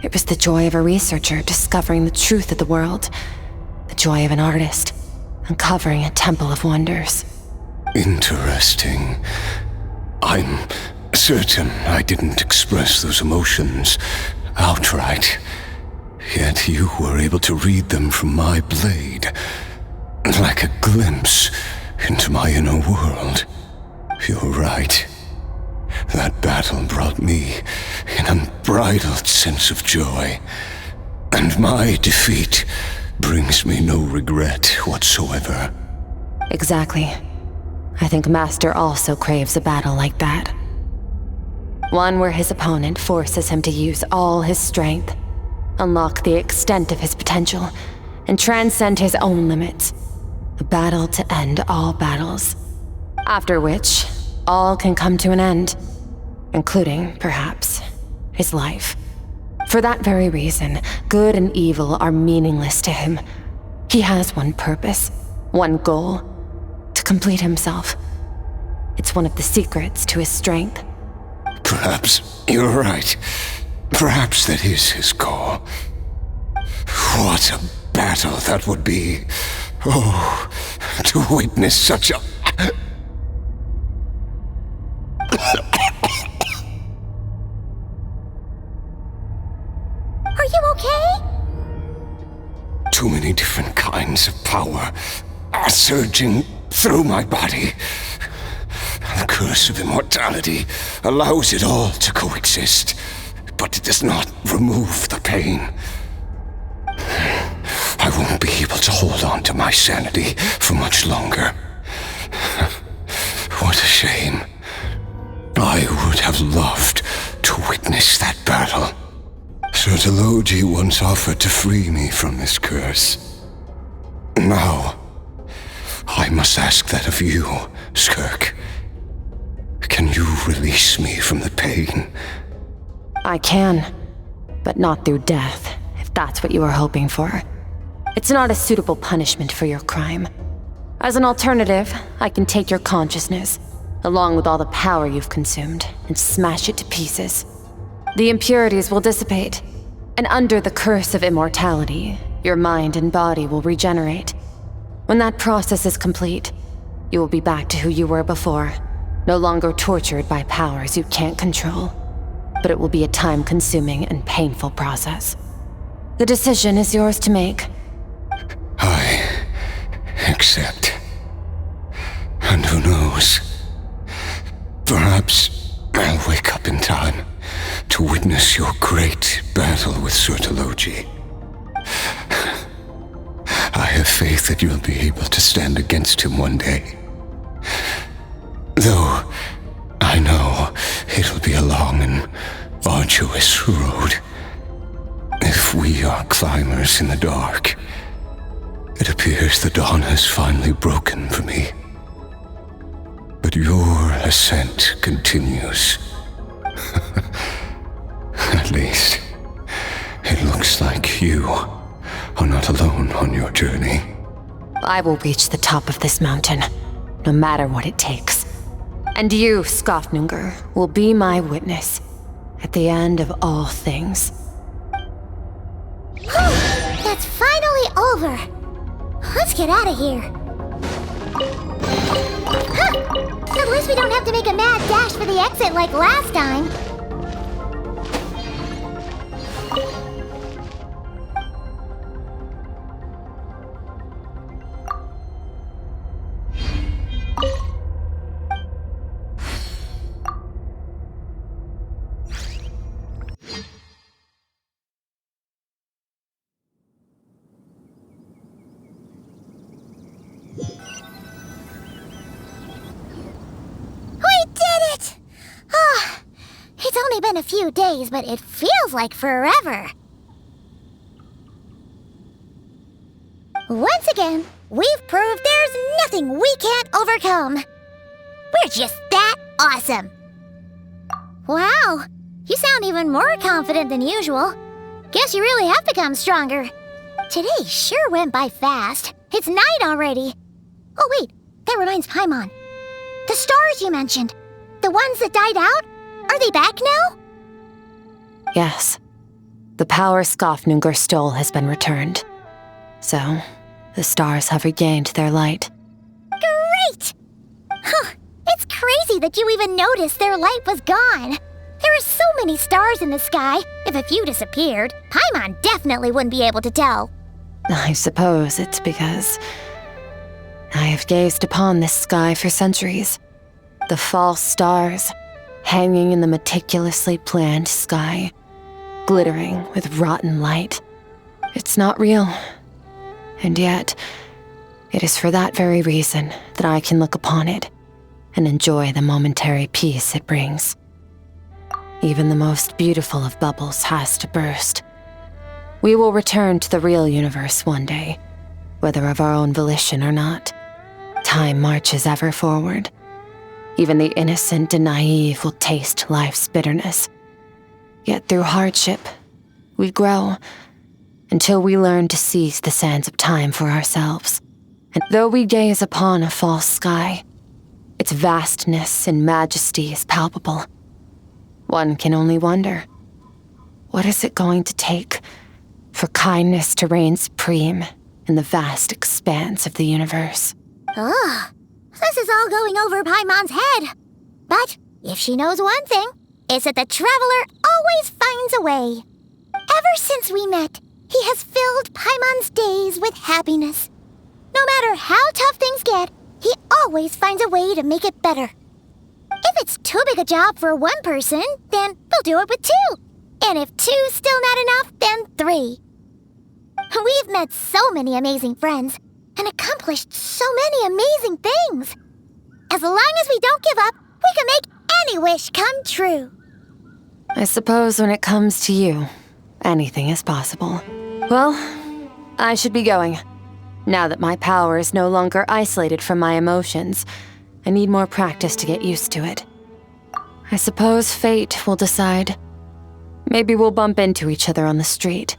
It was the joy of a researcher discovering the truth of the world, the joy of an artist uncovering a temple of wonders. Interesting. I'm certain I didn't express those emotions outright, yet you were able to read them from my blade, like a glimpse into my inner world. You're right. That battle brought me an unbridled sense of joy, and my defeat brings me no regret whatsoever. Exactly. I think Master also craves a battle like that. One where his opponent forces him to use all his strength, unlock the extent of his potential, and transcend his own limits. A battle to end all battles. After which, all can come to an end, including, perhaps, his life. For that very reason, good and evil are meaningless to him. He has one purpose, one goal: to complete himself. It's one of the secrets to his strength. Perhaps you're right. Perhaps that is his goal. What a battle that would be. Oh, to witness such a... Are you okay? Too many different kinds of power are surging through my body. The curse of immortality allows it all to coexist, but it does not remove the pain. I won't be able to hold on to my sanity for much longer. What a shame. I would have loved to witness that battle. Surtalogi once offered to free me from this curse. Now, I must ask that of you, Skirk. Can you release me from the pain? I can, but not through death, if that's what you were hoping for. It's not a suitable punishment for your crime. As an alternative, I can take your consciousness, along with all the power you've consumed, and smash it to pieces. The impurities will dissipate, and under the curse of immortality, your mind and body will regenerate. When that process is complete, you will be back to who you were before, no longer tortured by powers you can't control. But it will be a time-consuming and painful process. The decision is yours to make. I accept. And who knows? Perhaps I'll wake up in time to witness your great battle with Surtalogi. I have faith that you'll be able to stand against him one day. Though I know it'll be a long and arduous road. If we are climbers in the dark, it appears the dawn has finally broken for me. but your ascent continues. At least, it looks like you are not alone on your journey. I will reach the top of this mountain, no matter what it takes. And you, Skofnunger, will be my witness at the end of all things. That's finally over. Let's get out of here. Huh. At least we don't have to make a mad dash for the exit like last time. Been a few days, but it feels like forever. Once again, we've proved there's nothing we can't overcome. We're just that awesome. Wow, you sound even more confident than usual. Guess you really have become stronger. Today sure went by fast. It's night already. Oh wait, that reminds Paimon. The stars you mentioned, the ones that died out? Are they back now? Yes. The power Skofnunger stole has been returned. So, the stars have regained their light. Great! Huh, it's crazy that you even noticed their light was gone. There are so many stars in the sky. If a few disappeared, Paimon definitely wouldn't be able to tell. I suppose it's because I have gazed upon this sky for centuries. The false stars, hanging in the meticulously planned sky, glittering with rotten light. It's not real. And yet, it is for that very reason that I can look upon it and enjoy the momentary peace it brings. Even the most beautiful of bubbles has to burst. We will return to the real universe one day, whether of our own volition or not. Time marches ever forward. Even the innocent and naive will taste life's bitterness. Yet through hardship, we grow until we learn to seize the sands of time for ourselves. And though we gaze upon a false sky, its vastness and majesty is palpable. One can only wonder, what is it going to take for kindness to reign supreme in the vast expanse of the universe? Ugh. This is all going over Paimon's head. But if she knows one thing, it's that the Traveler always finds a way. Ever since we met, he has filled Paimon's days with happiness. No matter how tough things get, he always finds a way to make it better. If it's too big a job for one person, then we'll do it with two. And if two's still not enough, then three. We've met so many amazing friends and accomplished so many amazing things. As long as we don't give up, we can make any wish come true. I suppose when it comes to you, anything is possible. Well, I should be going. Now that my power is no longer isolated from my emotions, I need more practice to get used to it. I suppose fate will decide. Maybe we'll bump into each other on the street.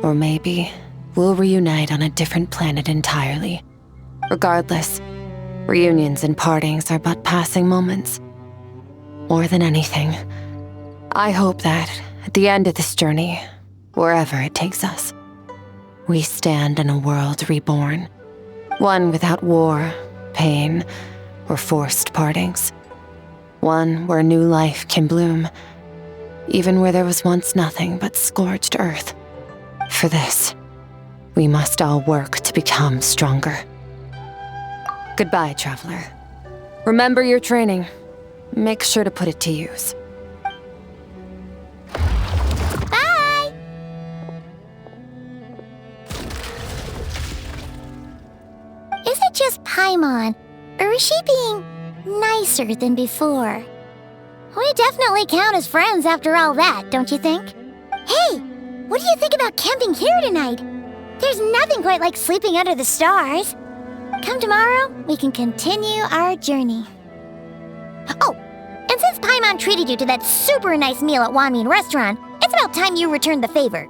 Or maybe we'll reunite on a different planet entirely. Regardless, reunions and partings are but passing moments. More than anything, I hope that at the end of this journey, wherever it takes us, we stand in a world reborn. One without war, pain, or forced partings. One where new life can bloom, even where there was once nothing but scorched earth. For this, we must all work to become stronger. Goodbye, Traveler. Remember your training. Make sure to put it to use. Bye! Is it just Paimon, or is she being nicer than before? We definitely count as friends after all that, don't you think? Hey, what do you think about camping here tonight? There's nothing quite like sleeping under the stars. Come tomorrow, we can continue our journey. Oh, and since Paimon treated you to that super nice meal at Wanmin Restaurant, it's about time you returned the favor.